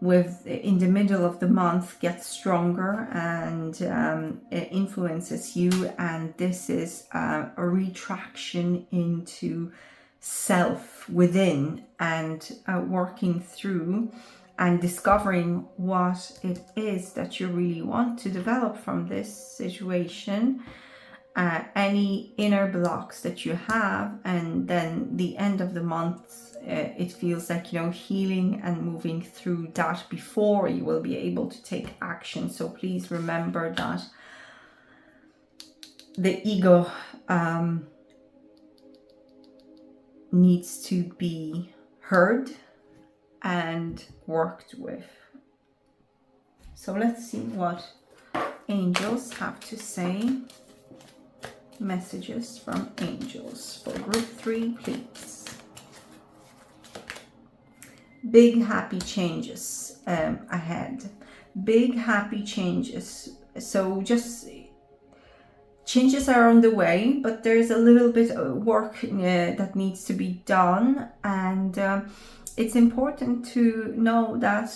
in the middle of the month gets stronger and it influences you. And this is a retraction into self within, and working through and discovering what it is that you really want to develop from this situation. Any inner blocks that you have, and then the end of the month it feels like, you know, healing and moving through that before you will be able to take action. So please remember that the ego needs to be heard and worked with. So let's see what angels have to say. Messages from angels for group 3, please. Big happy changes ahead. Big happy changes. So just changes are on the way, but there's a little bit of work that needs to be done, and it's important to know that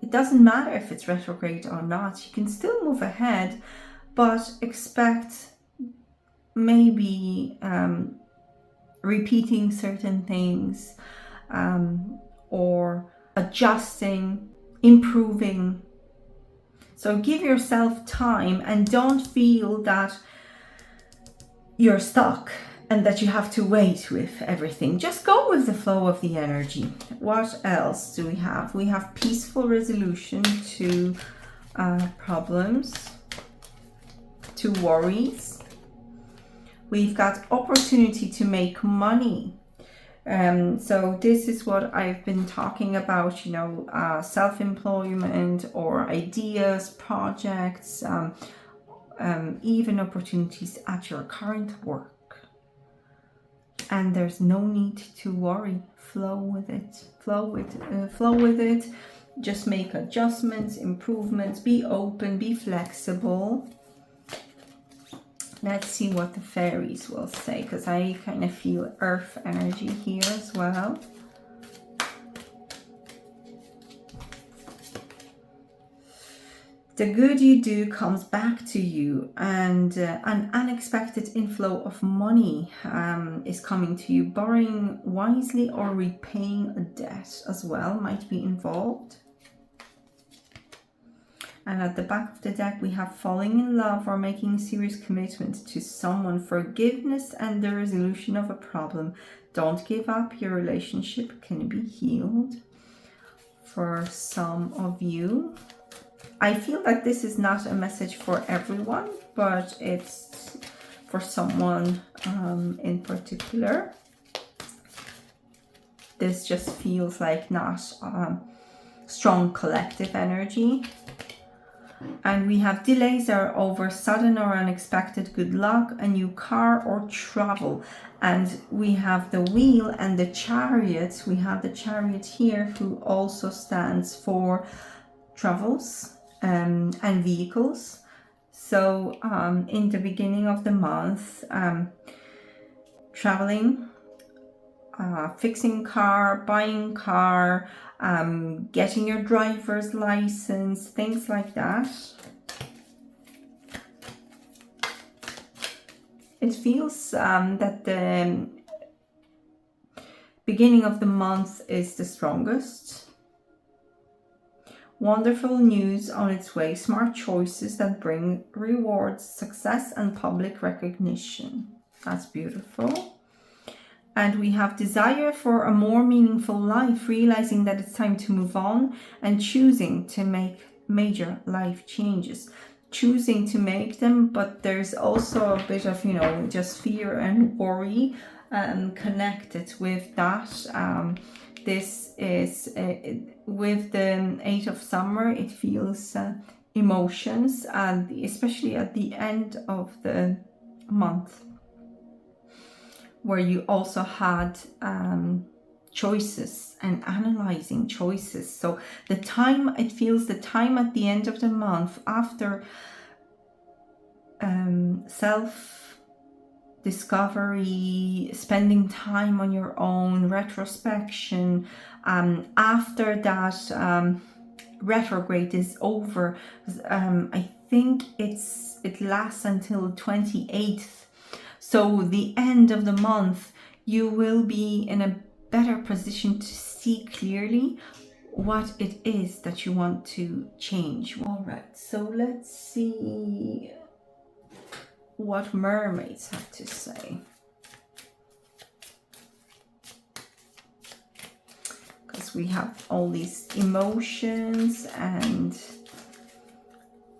it doesn't matter if it's retrograde or not. You can still move ahead, but expect maybe repeating certain things, or adjusting, improving. So give yourself time and don't feel that you're stuck and that you have to wait with everything. Just go with the flow of the energy. What else do we have? We have peaceful resolution to problems, to worries. We've got opportunity to make money. So this is what I've been talking about, you know, self-employment or ideas, projects, even opportunities at your current work. And there's no need to worry. Flow with it. Flow with it. Just make adjustments, improvements. Be open. Be flexible. Let's see what the fairies will say, because I kind of feel earth energy here as well. The good you do comes back to you, and an unexpected inflow of money is coming to you. Borrowing wisely or repaying a debt as well might be involved. And at the back of the deck, we have falling in love or making serious commitment to someone, forgiveness and the resolution of a problem. Don't give up. Your relationship can be healed. For some of you, I feel like this is not a message for everyone, but it's for someone in particular. This just feels like not strong collective energy. And we have delays are over sudden or unexpected good luck, a new car or travel. And we have the wheel and the chariot. We have the chariot here, who also stands for travels and vehicles. So in the beginning of the month, traveling, fixing car, buying car, getting your driver's license, things like that. It feels that the beginning of the month is the strongest. Wonderful news on its way, smart choices that bring rewards, success and public recognition. That's beautiful. And we have desire for a more meaningful life, realizing that it's time to move on and choosing to make major life changes. Choosing to make them, but there's also a bit of, you know, just fear and worry connected with that. This is, with the 8 of summer, it feels emotions, and especially at the end of the month, where you also had choices and analyzing choices. So the time, it feels the time at the end of the month, after self-discovery, spending time on your own, retrospection, after that retrograde is over. I think it lasts until 28th. So the end of the month, you will be in a better position to see clearly what it is that you want to change. All right, so let's see what mermaids have to say. course, we have all these emotions and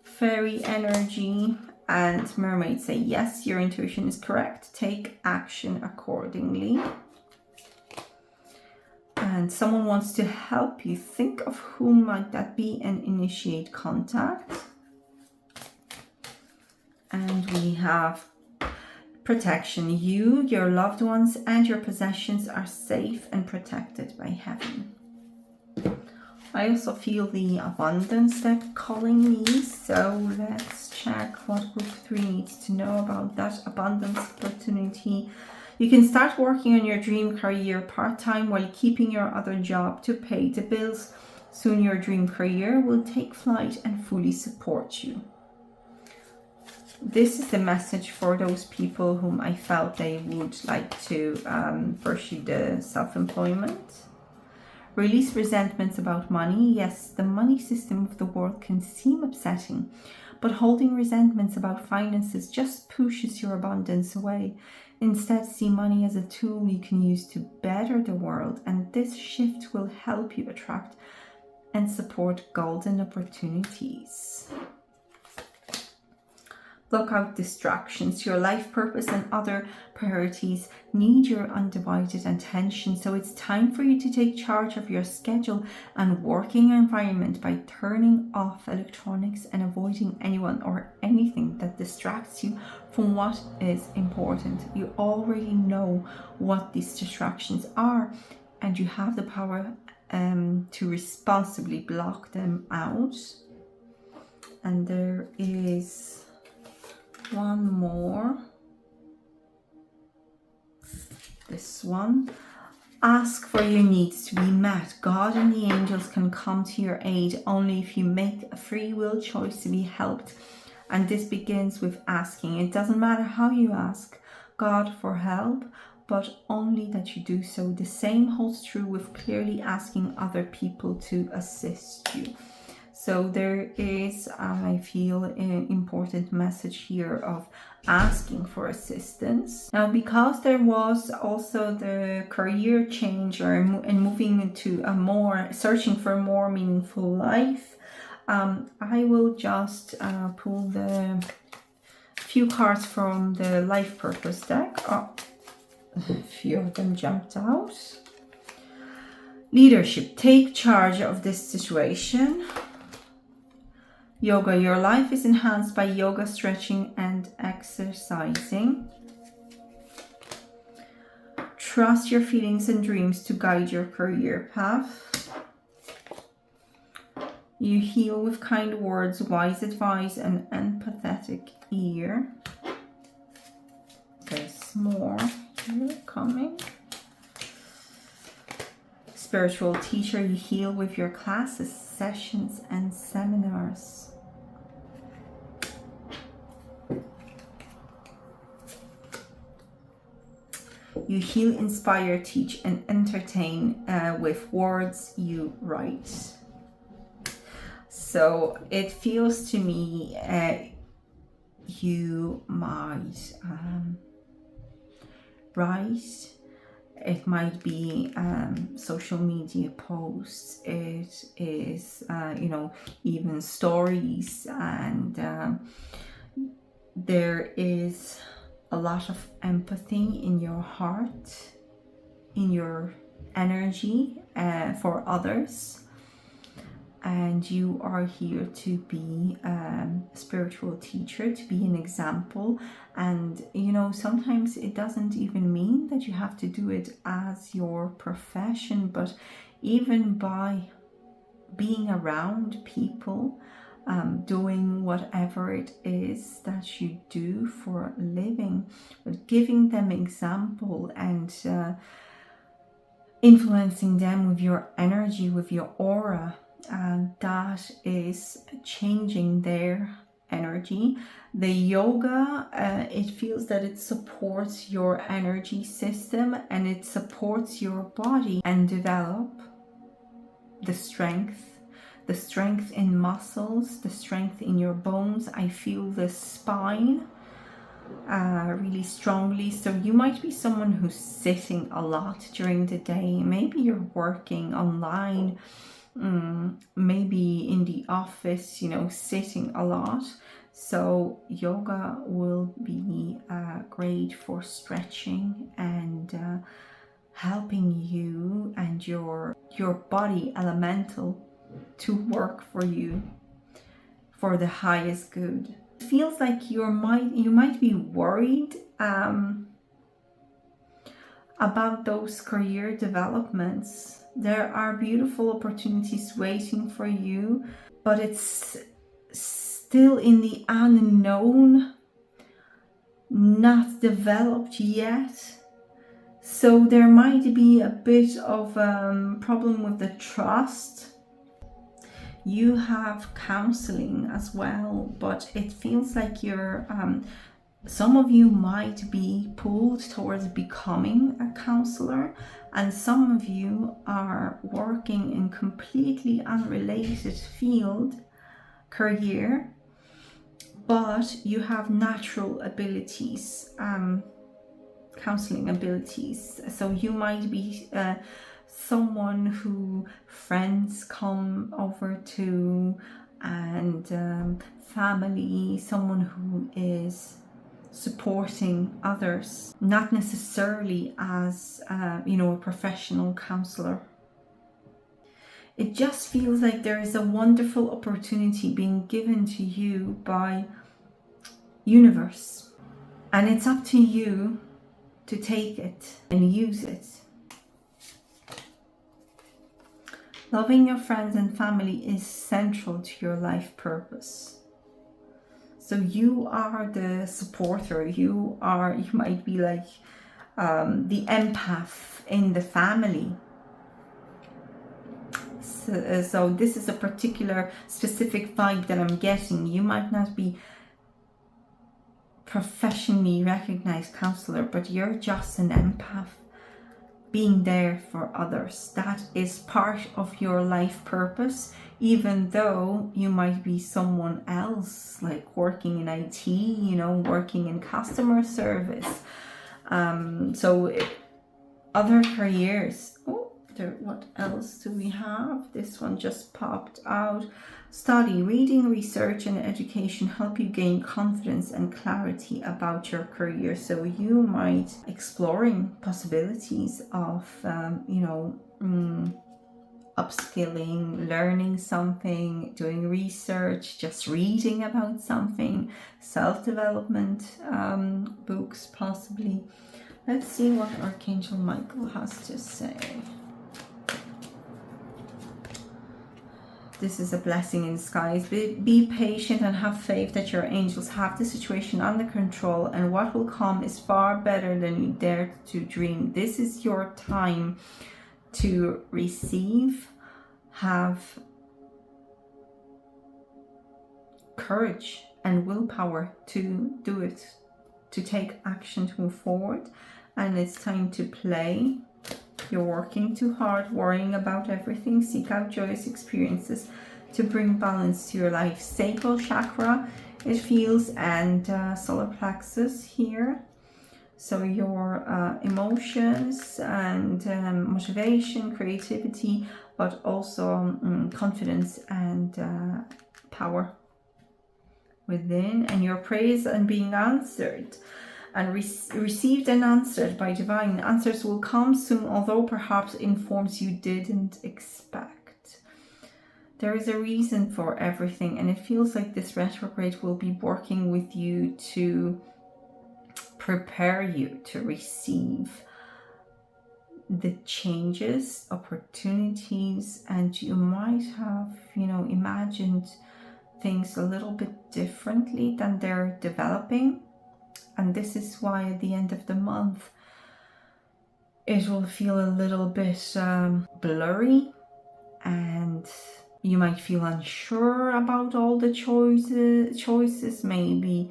fairy energy. And mermaids say, yes, your intuition is correct. Take action accordingly. And someone wants to help you. Think of who might that be and initiate contact. And we have protection. You, your loved ones, and your possessions are safe and protected by heaven. I also feel the abundance deck calling me, so let's check what group 3 needs to know about that abundance opportunity. You can start working on your dream career part-time while keeping your other job to pay the bills. Soon your dream career will take flight and fully support you. This is the message for those people whom I felt they would like to pursue the self-employment. Release resentments about money. Yes, the money system of the world can seem upsetting, but holding resentments about finances just pushes your abundance away. Instead, see money as a tool you can use to better the world, and this shift will help you attract and support golden opportunities. Block out distractions. Your life purpose and other priorities need your undivided attention, so it's time for you to take charge of your schedule and working environment by turning off electronics and avoiding anyone or anything that distracts you from what is important. You already know what these distractions are, and you have the power to responsibly block them out. And there is one more. This one. Ask for your needs to be met. God and the angels can come to your aid only if you make a free will choice to be helped. And this begins with asking. It doesn't matter how you ask God for help, but only that you do so. The same holds true with clearly asking other people to assist you. So there is, I feel, an important message here of asking for assistance. Now, because there was also the career change and moving into searching for a more meaningful life, I will just pull the few cards from the life purpose deck. Oh, a few of them jumped out. Leadership. Take charge of this situation. Yoga. Your life is enhanced by yoga, stretching, and exercising. Trust your feelings and dreams to guide your career path. You heal with kind words, wise advice, and empathetic ear. There's more here coming. Spiritual teacher. You heal with your classes, sessions, and seminars. You heal, inspire, teach, and entertain with words you write. So it feels to me you might write. It might be social media posts. It is, even stories, and there is a lot of empathy in your heart, in your energy for others. And you are here to be a spiritual teacher, to be an example. And, sometimes it doesn't even mean that you have to do it as your profession, but even by being around people, doing whatever it is that you do for a living, but giving them example and influencing them with your energy, with your aura, and that is changing their energy. The yoga, it feels that it supports your energy system and it supports your body and develop the strength in muscles, the strength in your bones. I feel the spine really strongly. So you might be someone who's sitting a lot during the day. Maybe you're working online, maybe in the office, sitting a lot. So yoga will be great for stretching and helping you and your body elemental to work for you for the highest good. It feels like you might be worried about those career developments. There are beautiful opportunities waiting for you, but it's still in the unknown, not developed yet. So there might be a bit of problem with the trust. You have counseling as well, but it feels like you're some of you might be pulled towards becoming a counselor, and some of you are working in completely unrelated field, career, but you have natural abilities, counseling abilities. So you might be someone who friends come over to, and family, someone who is supporting others, not necessarily as a professional counselor. It just feels like there is a wonderful opportunity being given to you by universe, and it's up to you to take it and use it. Loving your friends and family is central to your life purpose. So you are the supporter. You might be like the empath in the family. So this is a particular specific vibe that I'm getting. You might not be professionally recognized counselor, but you're just an empath, being there for others. That is part of your life purpose, even though you might be someone else, like working in IT, working in customer service. Other careers. What else do we have? This one just popped out. Study, reading, research, and education help you gain confidence and clarity about your career. So you might exploring possibilities of, upskilling, learning something, doing research, just reading about something, self-development books possibly. Let's see what Archangel Michael has to say. This is a blessing in disguise. Be patient and have faith that your angels have the situation under control, and what will come is far better than you dared to dream. This is your time to receive. Have courage and willpower to do it, to take action, to move forward. And it's time to play. You're working too hard, worrying about everything. Seek out joyous experiences to bring balance to your life. Sacral chakra, it feels, and solar plexus here. So your emotions and motivation, creativity, but also confidence and power within. And your prayers and being answered and received and answered by divine. Answers will come soon, although perhaps in forms you didn't expect. There is a reason for everything, and it feels like this retrograde will be working with you to prepare you to receive the changes, opportunities, and you might have, imagined things a little bit differently than they're developing. And this is why at the end of the month, it will feel a little bit blurry, and you might feel unsure about all the choices, maybe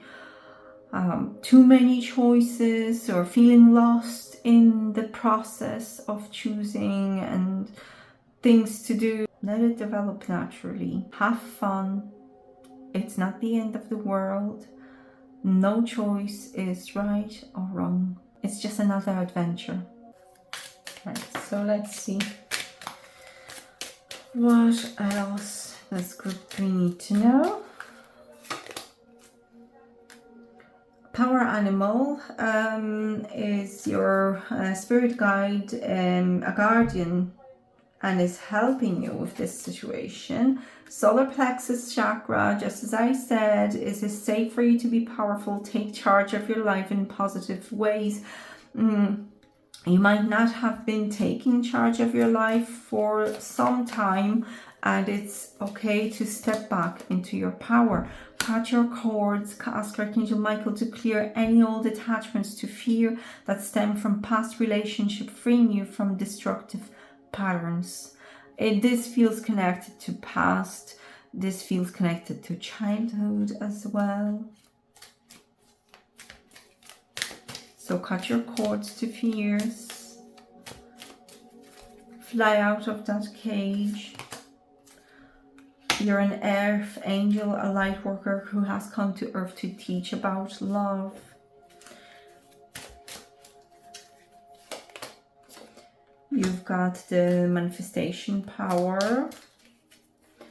too many choices, or feeling lost in the process of choosing and things to do. Let it develop naturally. Have fun. It's not the end of the world. No choice is right or wrong. It's just another adventure. Right, so let's see. What else does group 3 need to know? Power animal is your spirit guide, a guardian, and is helping you with this situation. Solar plexus chakra, just as I said, is it safe for you to be powerful, take charge of your life in positive ways. You might not have been taking charge of your life for some time, and it's okay to step back into your power. Cut your cords, ask Archangel Michael to clear any old attachments to fear that stem from past relationship, freeing you from destructive patterns. This feels connected to past. This feels connected to childhood as well. So cut your cords to fears. Fly out of that cage. You're an earth angel, a light worker who has come to earth to teach about love. You've got the manifestation power,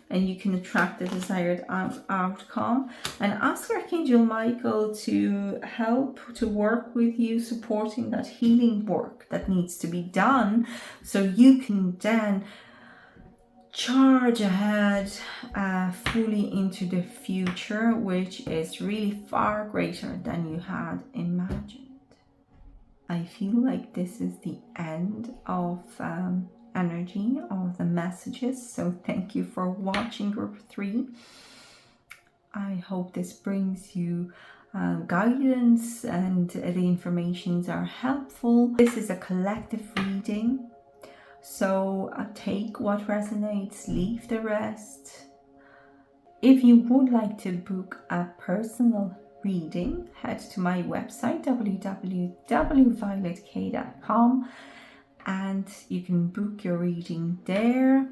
and you can attract the desired outcome. And ask Archangel Michael to help, to work with you, supporting that healing work that needs to be done, so you can then charge ahead fully into the future, which is really far greater than you had imagined. I feel like this is the end of energy of the messages, so thank you for watching group 3. I hope this brings you guidance and the informations are helpful. This is a collective reading, so take what resonates, leave the rest. If you would like to book a personal reading, head to my website www.violetkay.com and you can book your reading there.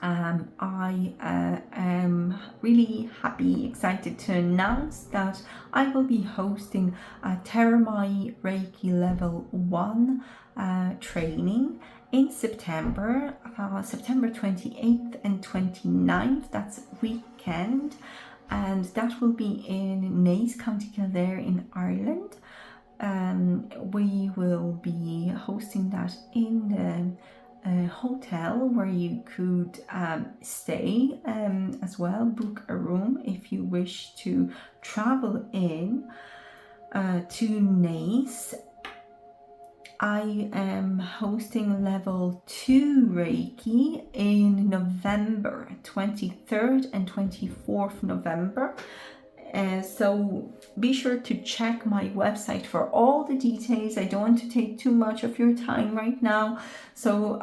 I am really happy, excited to announce that I will be hosting a Terramai Reiki Level 1 training in September, September 28th and 29th, that's weekend, and that will be in Naas, County Kildare in Ireland. We will be hosting that in the hotel where you could stay as well, book a room if you wish to travel in to Naas. I am hosting level 2 Reiki in November, 23rd and 24th November. So be sure to check my website for all the details. I don't want to take too much of your time right now. So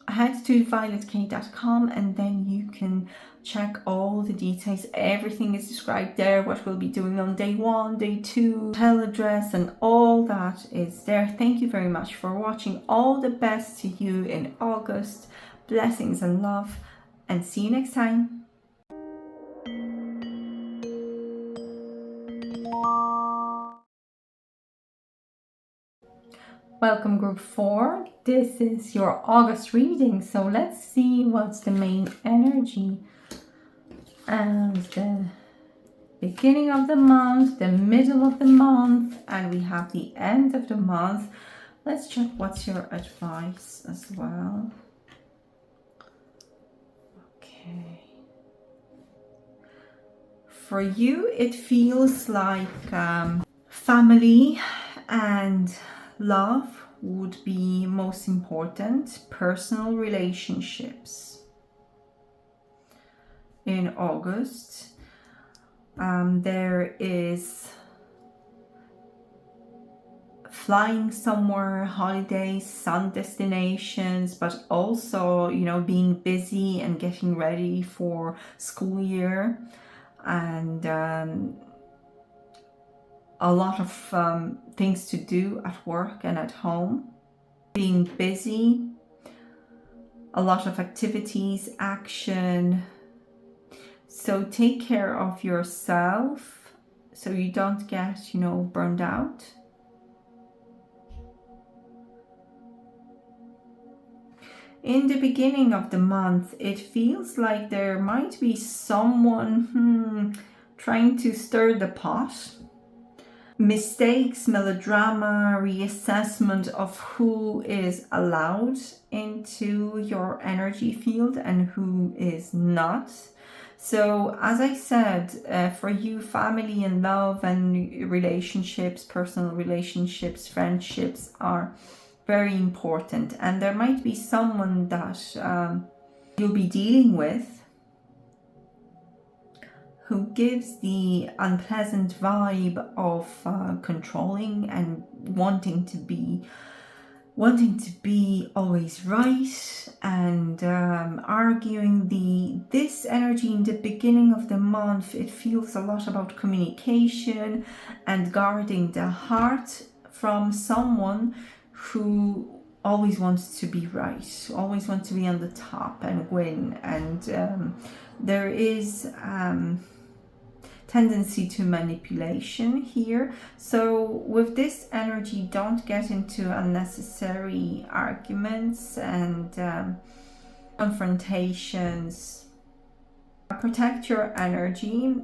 head to violetkay.com and then you can check all the details. Everything is described there, what we'll be doing on day 1, day 2, hotel address, and all that is there. Thank you very much for watching. All the best to you in August. Blessings and love, and see you next time. Welcome group 4. This is your August reading, so let's see what's the main energy and the beginning of the month, the middle of the month, and we have the end of the month. Let's check what's your advice as well. Okay. For you, it feels like family and love would be most important. Personal relationships in August. There is flying somewhere, holidays, sun destinations, but also, you know, being busy and getting ready for school year, and a lot of things to do at work and at home. Being busy, a lot of activities, action. So take care of yourself, so you don't get, burned out. In the beginning of the month, it feels like there might be someone trying to stir the pot. Mistakes, melodrama, reassessment of who is allowed into your energy field and who is not. So, as I said, for you, family and love and relationships, personal relationships, friendships are very important, and there might be someone that you'll be dealing with who gives the unpleasant vibe of controlling and wanting to be always right, and arguing. This energy in the beginning of the month, it feels a lot about communication and guarding the heart from someone who always wants to be right, always wants to be on the top and win, and there is tendency to manipulation here. So with this energy, don't get into unnecessary arguments and confrontations. Protect your energy,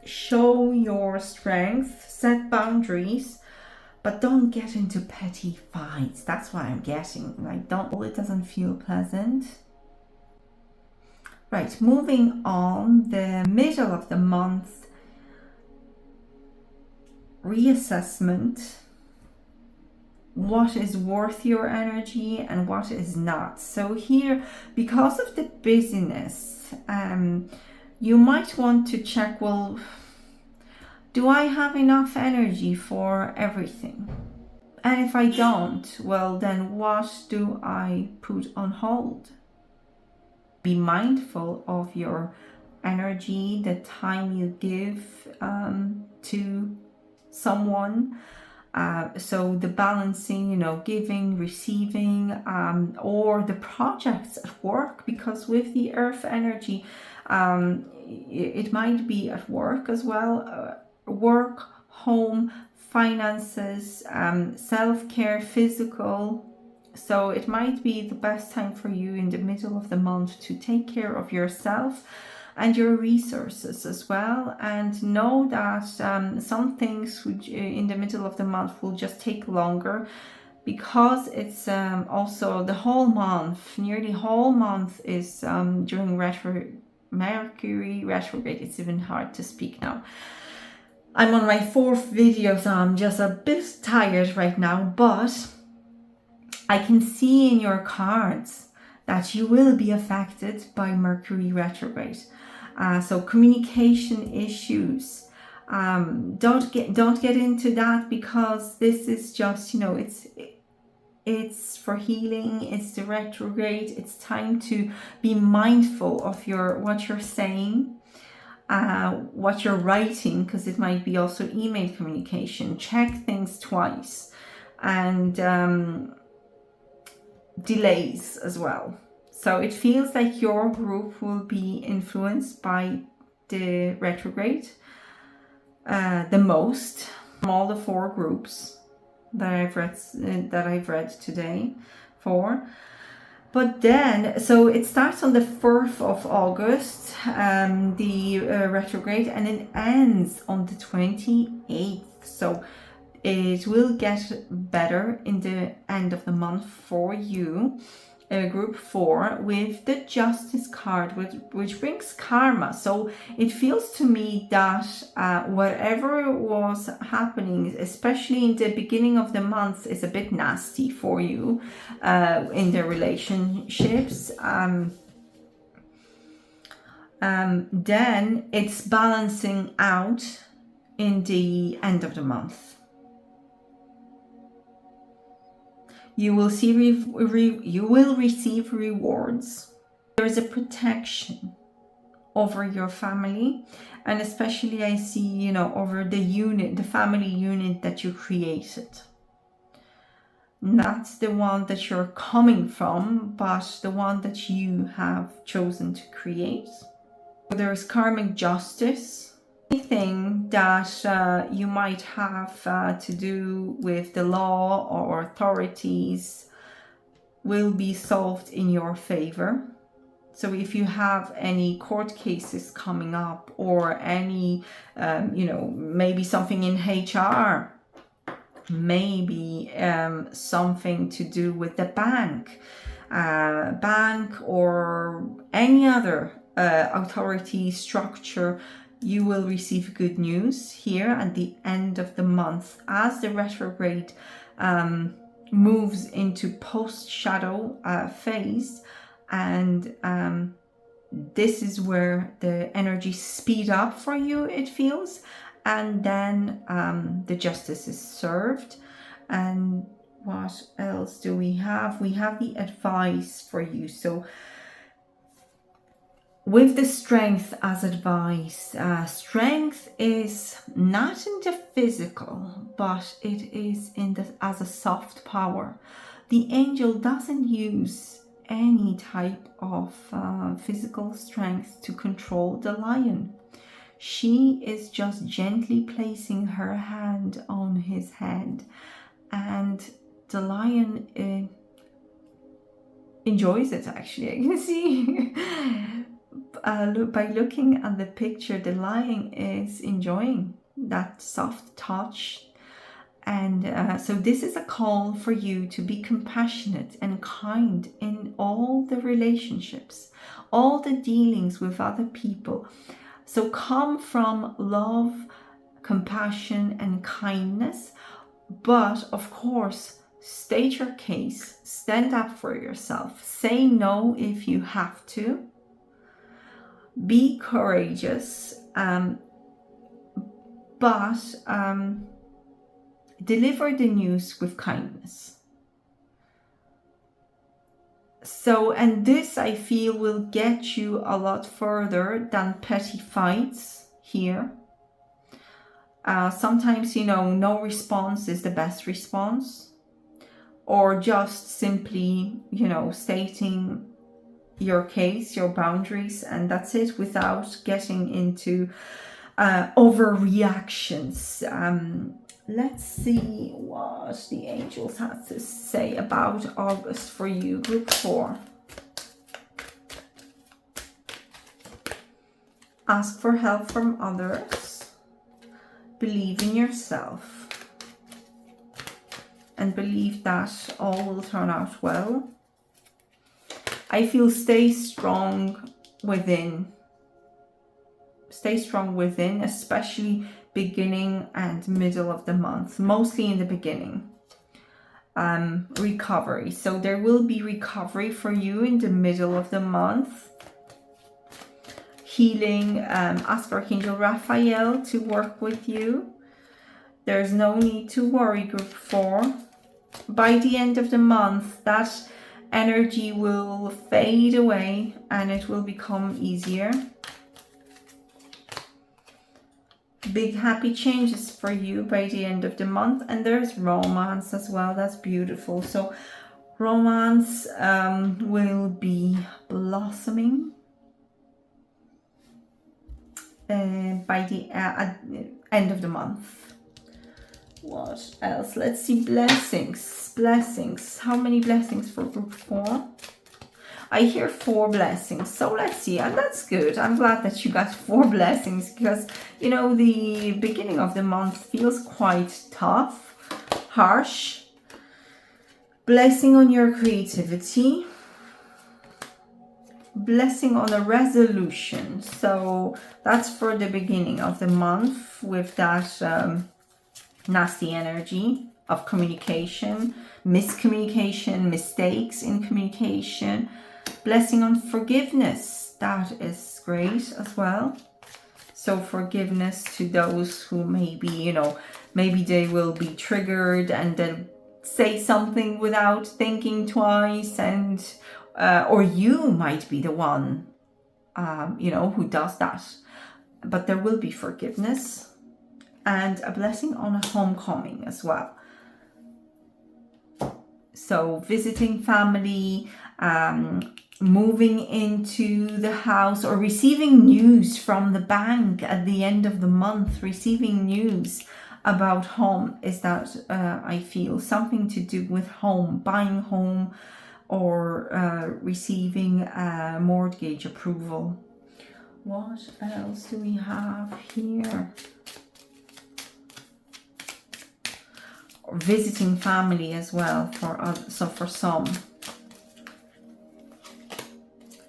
show your strength, set boundaries, but don't get into petty fights. That's what I'm getting. Like, it doesn't feel pleasant. Right, moving on, the middle of the month, reassessment. What is worth your energy and what is not. So here, because of the busyness, you might want to check, well, do I have enough energy for everything? And if I don't, well, then what do I put on hold? Be mindful of your energy, the time you give to someone. So the balancing, giving, receiving, or the projects at work, because with the earth energy, it might be at work as well. Work, home, finances, self-care, physical. So it might be the best time for you in the middle of the month to take care of yourself and your resources as well, and know that some things in the middle of the month will just take longer, because it's also the whole month, nearly whole month is during Mercury retrograde. It's even hard to speak now. I'm on my 4th video, so I'm just a bit tired right now, but I can see in your cards that you will be affected by Mercury retrograde. So communication issues, don't get into that, because this is just, it's for healing. It's the retrograde. It's time to be mindful of what you're saying, what you're writing, because it might be also email communication. Check things twice, and delays as well. So it feels like your group will be influenced by the retrograde the most from all the 4 groups that I've read today. 4. But then, so it starts on the 4th of August, the retrograde, and it ends on the 28th. So it will get better in the end of the month for you. Group 4 with the Justice card, which brings karma. So it feels to me that whatever was happening, especially in the beginning of the month, is a bit nasty for you in the relationships. Then it's balancing out in the end of the month. You will receive rewards. There is a protection over your family, and especially I see, over the family unit that you created. Not the one that you're coming from, but the one that you have chosen to create. There is karmic justice anything that you might have to do with the law or authorities will be solved in your favor. So if you have any court cases coming up, or any, maybe something in HR, maybe something to do with the bank or any other authority structure, you will receive good news here at the end of the month as the retrograde moves into post-shadow phase. And this is where the energy speed up for you, it feels. And then the justice is served. And what else do we have? We have the advice for you. So with the strength as advice, strength is not in the physical, but it is in the as a soft power. The angel doesn't use any type of physical strength to control the lion. She is just gently placing her hand on his head, and the lion enjoys it, actually. I can see by looking at the picture, the lion is enjoying that soft touch. And so this is a call for you to be compassionate and kind in all the relationships, all the dealings with other people. So come from love, compassion, and kindness. But of course, state your case, stand up for yourself, say no if you have to. Be courageous, but deliver the news with kindness. So, and this I feel will get you a lot further than petty fights here. Sometimes, no response is the best response, or just simply, stating your case, your boundaries, and that's it, without getting into overreactions. Let's see what the angels have to say about August for you, group 4. Ask for help from others. Believe in yourself. And believe that all will turn out well. I feel stay strong within. Stay strong within, especially beginning and middle of the month, mostly in the beginning. Recovery. So there will be recovery for you in the middle of the month. Healing. Ask Archangel Raphael to work with you. There's no need to worry, group 4. By the end of the month, that energy will fade away and it will become easier. Big happy changes for you by the end of the month. And there's romance as well. That's beautiful. So romance will be blossoming by the end of the month. What else? Let's see. Blessings. How many blessings for group 4? I hear 4 blessings. So let's see. And that's good. I'm glad that you got 4 blessings, because, the beginning of the month feels quite tough, harsh. Blessing on your creativity. Blessing on a resolution. So that's for the beginning of the month, with that nasty energy of communication, miscommunication, mistakes in communication. Blessing on forgiveness. That is great as well. So forgiveness to those who maybe, maybe they will be triggered and they'll say something without thinking twice, and or you might be the one, who does that. But there will be forgiveness. And a blessing on a homecoming as well. So visiting family, moving into the house, or receiving news from the bank at the end of the month, receiving news about home, is that I feel something to do with home, buying home, or receiving mortgage approval. What else do we have here? Or visiting family as well for some.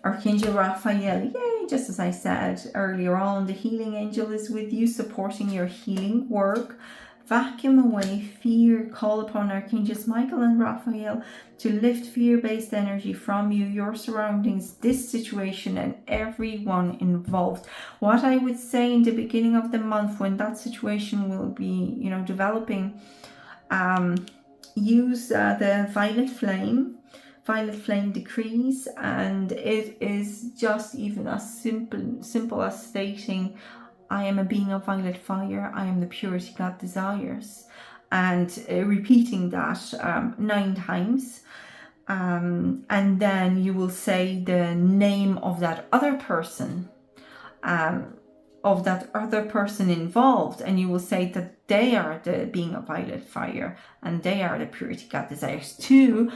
Archangel Raphael, yay, just as I said earlier on, the healing angel is with you, supporting your healing work. Vacuum away fear. Call upon Archangels Michael and Raphael to lift fear-based energy from you, your surroundings, this situation, and everyone involved. What I would say in the beginning of the month, when that situation will be, developing, use the violet flame decrees, and it is just even as simple as stating, I am a being of violet fire, I am the purity God desires, and repeating that 9 times, and then you will say the name of that other person, involved, and you will say that they are the being of violet fire and they are the purity God desires, to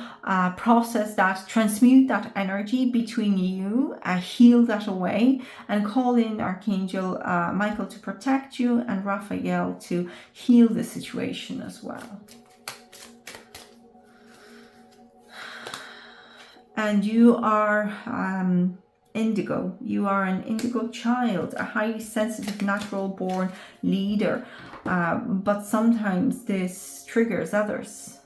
process that, transmute that energy between you, heal that away, and call in Archangel Michael to protect you and Raphael to heal the situation as well. And you are indigo. You are an indigo child, a highly sensitive, natural born leader. But sometimes this triggers others.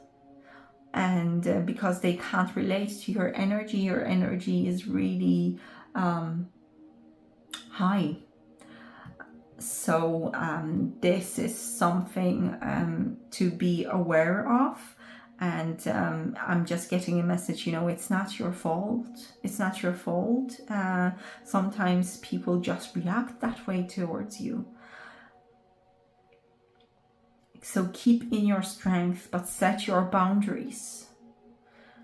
And because they can't relate to your energy is really high. So this is something to be aware of. And I'm just getting a message, it's not your fault. It's not your fault. Sometimes people just react that way towards you. So keep in your strength, but set your boundaries.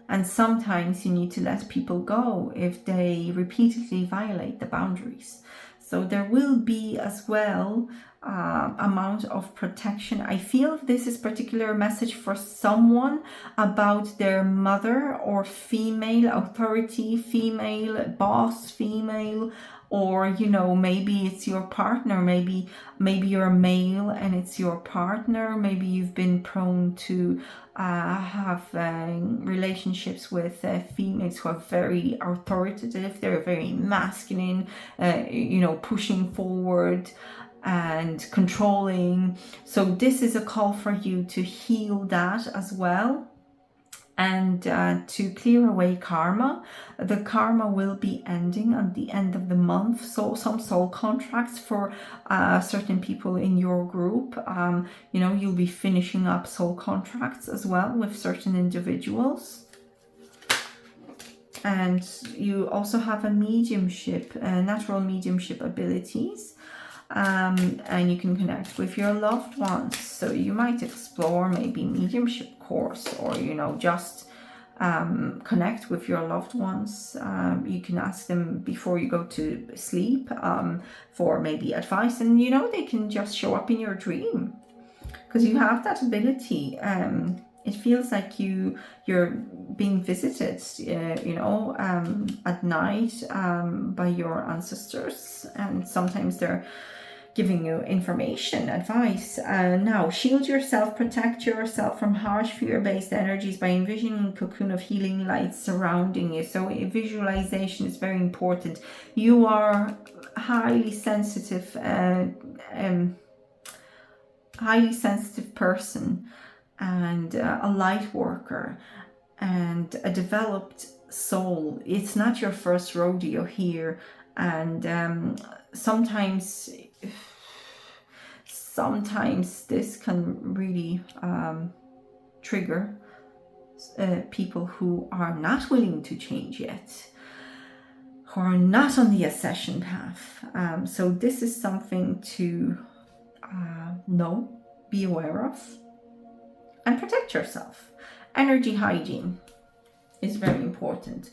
And sometimes you need to let people go if they repeatedly violate the boundaries. So there will be as well amount of protection. I feel this is particular message for someone about their mother or female authority, female boss, female, or maybe it's your partner, maybe you're male and it's your partner, maybe you've been prone to have relationships with females who are very authoritative, they're very masculine, pushing forward and controlling. So this is a call for you to heal that as well, and to clear away karma. The karma will be ending at the end of the month. So some soul contracts for certain people in your group, you'll be finishing up soul contracts as well with certain individuals. And you also have a mediumship, natural mediumship abilities. And you can connect with your loved ones. So you might explore maybe mediumship course, or just connect with your loved ones. You can ask them before you go to sleep for maybe advice, and they can just show up in your dream, because you have that ability. It feels like you're being visited, at night by your ancestors, and sometimes they're giving you information, advice. Now, shield yourself, protect yourself from harsh fear-based energies by envisioning a cocoon of healing light surrounding you. So visualization is very important. You are highly sensitive person, and a light worker and a developed soul. It's not your first rodeo here, and sometimes this can really trigger people who are not willing to change yet, who are not on the ascension path. So this is something to know, be aware of, and protect yourself. energy hygiene is very important.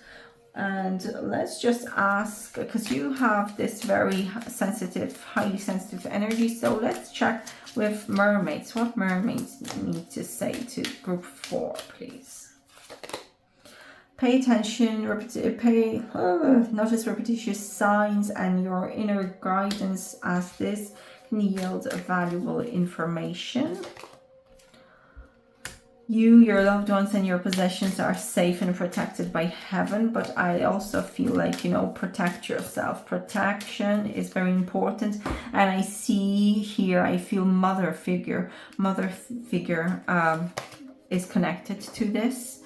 And let's just ask, because you have this very sensitive, highly sensitive energy, so let's check with mermaids. What mermaids need to say to group 4, please? Pay attention, notice repetitious signs and your inner guidance, as this can yield valuable information. You, your loved ones, and your possessions are safe and protected by heaven, but I also feel like, you know, protect yourself. Protection is very important. And I see here, I feel mother figure. Mother figure is connected to this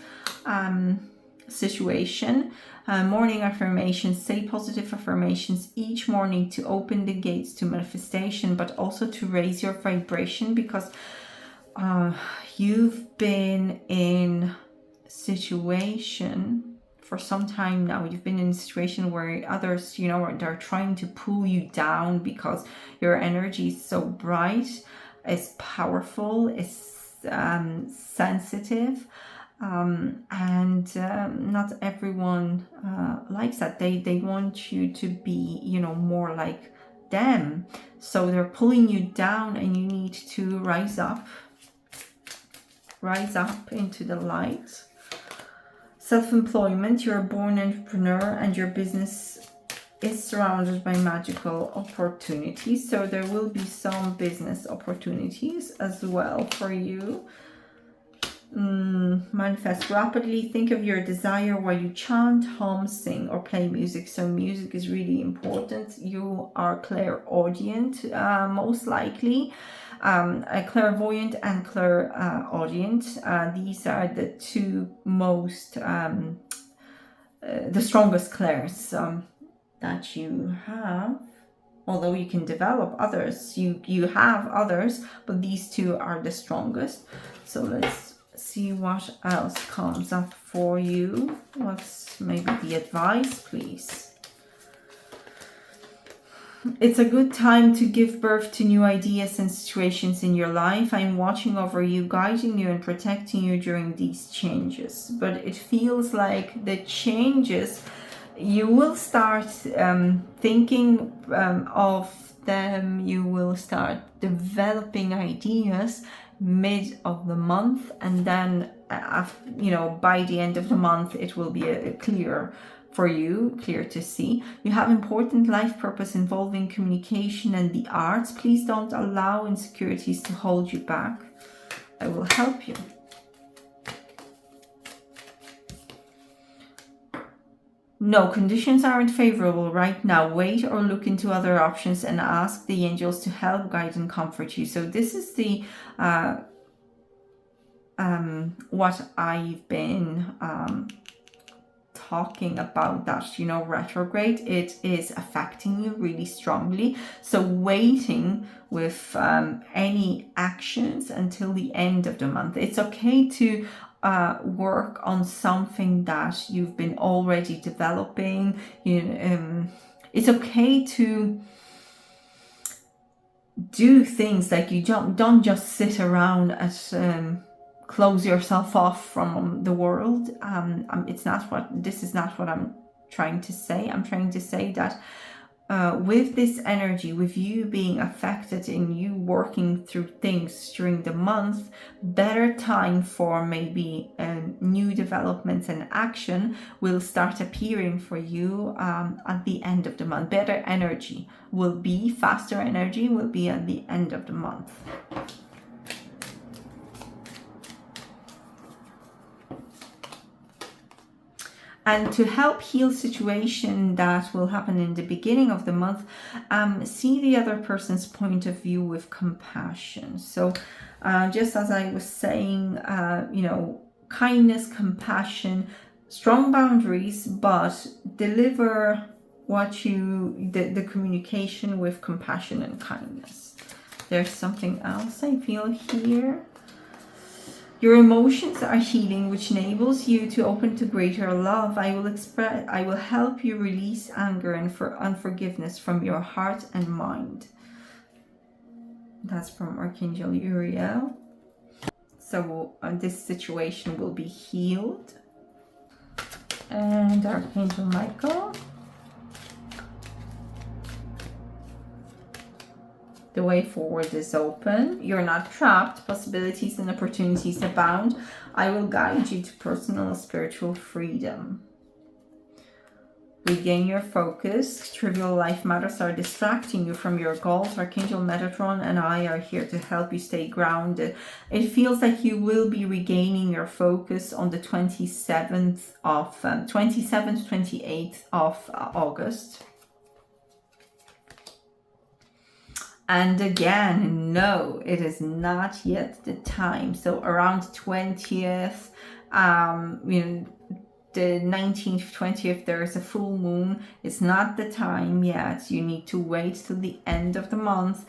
situation. Morning affirmations. Say positive affirmations each morning to open the gates to manifestation, but also to raise your vibration, because you've been in a situation for some time now. You've been in a situation where others, you know, they're trying to pull you down because your energy is so bright, is powerful, is sensitive, and not everyone likes that. They want you to be, you know, more like them. So they're pulling you down, and you need to rise up into the light. Self-employment. You're a born entrepreneur and your business is surrounded by magical opportunities. So there will be some business opportunities as well for you. Manifest rapidly. Think of your desire while you chant, hum, sing, or play music. So music is really important. You are clairaudient, most likely. A clairvoyant and clairaudient. These are the two most, the strongest clairs that you have. Although you can develop others, you have others, but these two are the strongest. So let's see what else comes up for you. What's maybe the advice, please? It's a good time to give birth to new ideas and situations in your life. I'm watching over you, guiding you and protecting you during these changes. But it feels like the changes, you will start thinking of them. You will start developing ideas mid of the month, and then you know, by the end of the month it will be clear for you, clear to see. You have important life purpose involving communication and the arts. Please don't allow insecurities to hold you back. I will help you. No, conditions aren't favorable right now. Wait or look into other options and ask the angels to help, guide, and comfort you. So this is the what I've been talking about, that, you know, retrograde, it is affecting you really strongly. So waiting with any actions until the end of the month. It's okay to work on something that you've been already developing. It's okay to do things like you don't just sit around at close yourself off from the world. This is not what I'm trying to say. I'm trying to say that with this energy, with you being affected and you working through things during the month, better time for maybe new developments and action will start appearing for you at the end of the month. Better energy will be, faster energy will be at the end of the month. And to help heal situation that will happen in the beginning of the month, see the other person's point of view with compassion. So just as I was saying, you know, kindness, compassion, strong boundaries, but deliver what the communication with compassion and kindness. There's something else I feel here. Your emotions are healing, which enables you to open to greater love. I will help you release anger and unforgiveness from your heart and mind. That's from Archangel Uriel. So this situation will be healed. And Archangel Michael. The way forward is open. You're not trapped. Possibilities and opportunities abound. I will guide you to personal and spiritual freedom. Regain your focus. Trivial life matters are distracting you from your goals. Archangel Metatron and I are here to help you stay grounded. It feels like you will be regaining your focus on the 27th, 28th of August. And again, no, it is not yet the time. So around 20th, the 19th, 20th, there is a full moon. It's not the time yet. You need to wait till the end of the month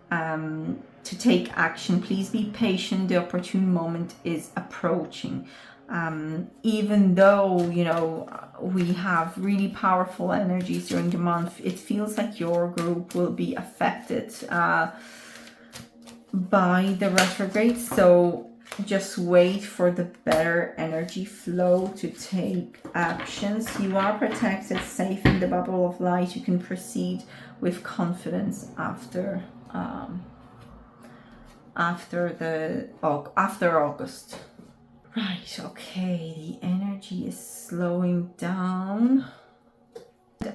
to take action. Please be patient. The opportune moment is approaching. Even though, we have really powerful energies during the month, it feels like your group will be affected by the retrograde. So just wait for the better energy flow to take actions. You are protected, safe in the bubble of light. You can proceed with confidence after August. Right, okay, the energy is slowing down.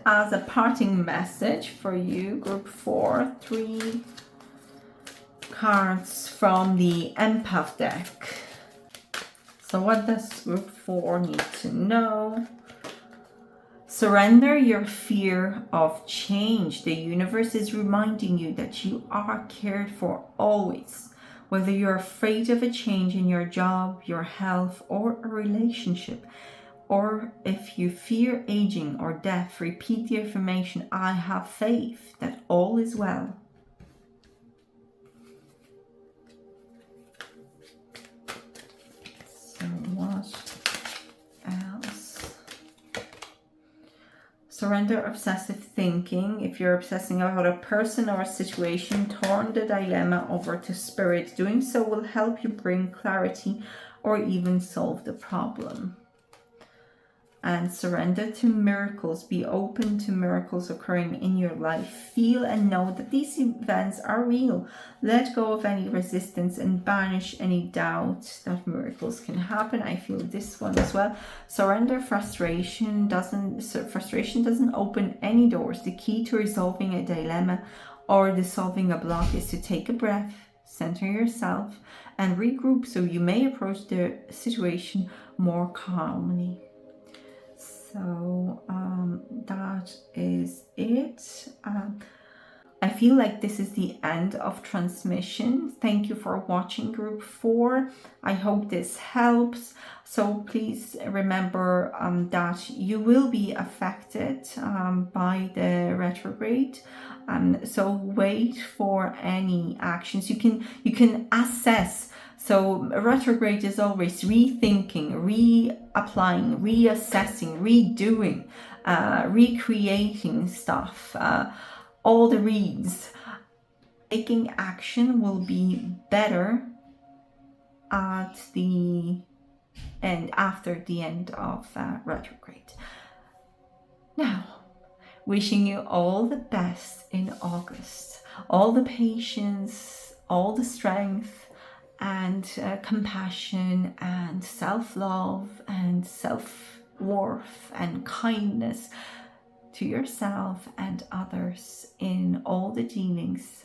As a parting message for you, group 4, 3 cards from the Empath deck. So what does group 4 need to know? Surrender your fear of change. The universe is reminding you that you are cared for always. Whether you're afraid of a change in your job, your health, or a relationship, or if you fear aging or death, repeat the affirmation, I have faith that all is well. So what else? Surrender obsessive thinking. If you're obsessing about a person or a situation, turn the dilemma over to spirit. Doing so will help you bring clarity or even solve the problem. And surrender to miracles. Be open to miracles occurring in your life. Feel and know that these events are real. Let go of any resistance and banish any doubt that miracles can happen. I feel this one as well. Surrender. Frustration doesn't open any doors. The key to resolving a dilemma or dissolving a block is to take a breath, center yourself, and regroup so you may approach the situation more calmly. So that is it. I feel like this is the end of transmission. Thank you for watching group 4. I hope this helps. So please remember that you will be affected by the retrograde. So wait for any actions. You can assess. So retrograde is always rethinking, reapplying, reassessing, redoing, recreating stuff, all the reads. Taking action will be better at the end, after the end of retrograde. Now, wishing you all the best in August, all the patience, all the strength, and compassion and self-love and self-worth and kindness to yourself and others in all the dealings.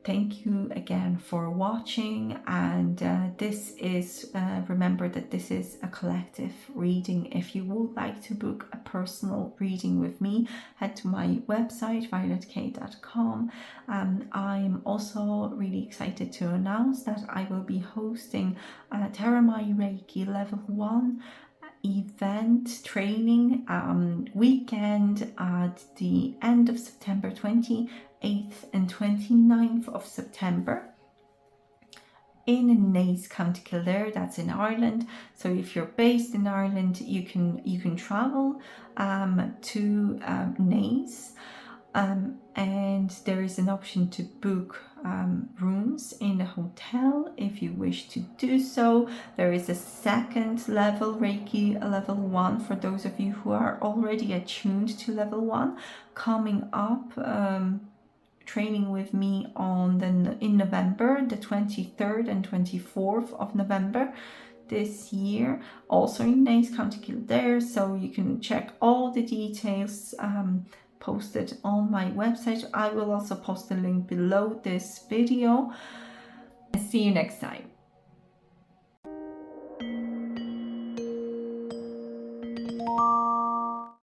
Thank you again for watching, and this is, remember that this is a collective reading. If you would like to book a personal reading with me, head to my website, violetkay.com. I'm also really excited to announce that I will be hosting Taramai Reiki Level 1 event training weekend at the end of September, 28th and 29th of September in Naas, County Kildare. That's in Ireland. So if you're based in Ireland, you can travel to Naas. And there is an option to book rooms in the hotel if you wish to do so. There is a second level Reiki, level 1, for those of you who are already attuned to level 1, coming up, training with me in November, the 23rd and 24th of November this year, also in Naas, County Kildare. So you can check all the details posted on my website. I will also post a link below this video. See you next time.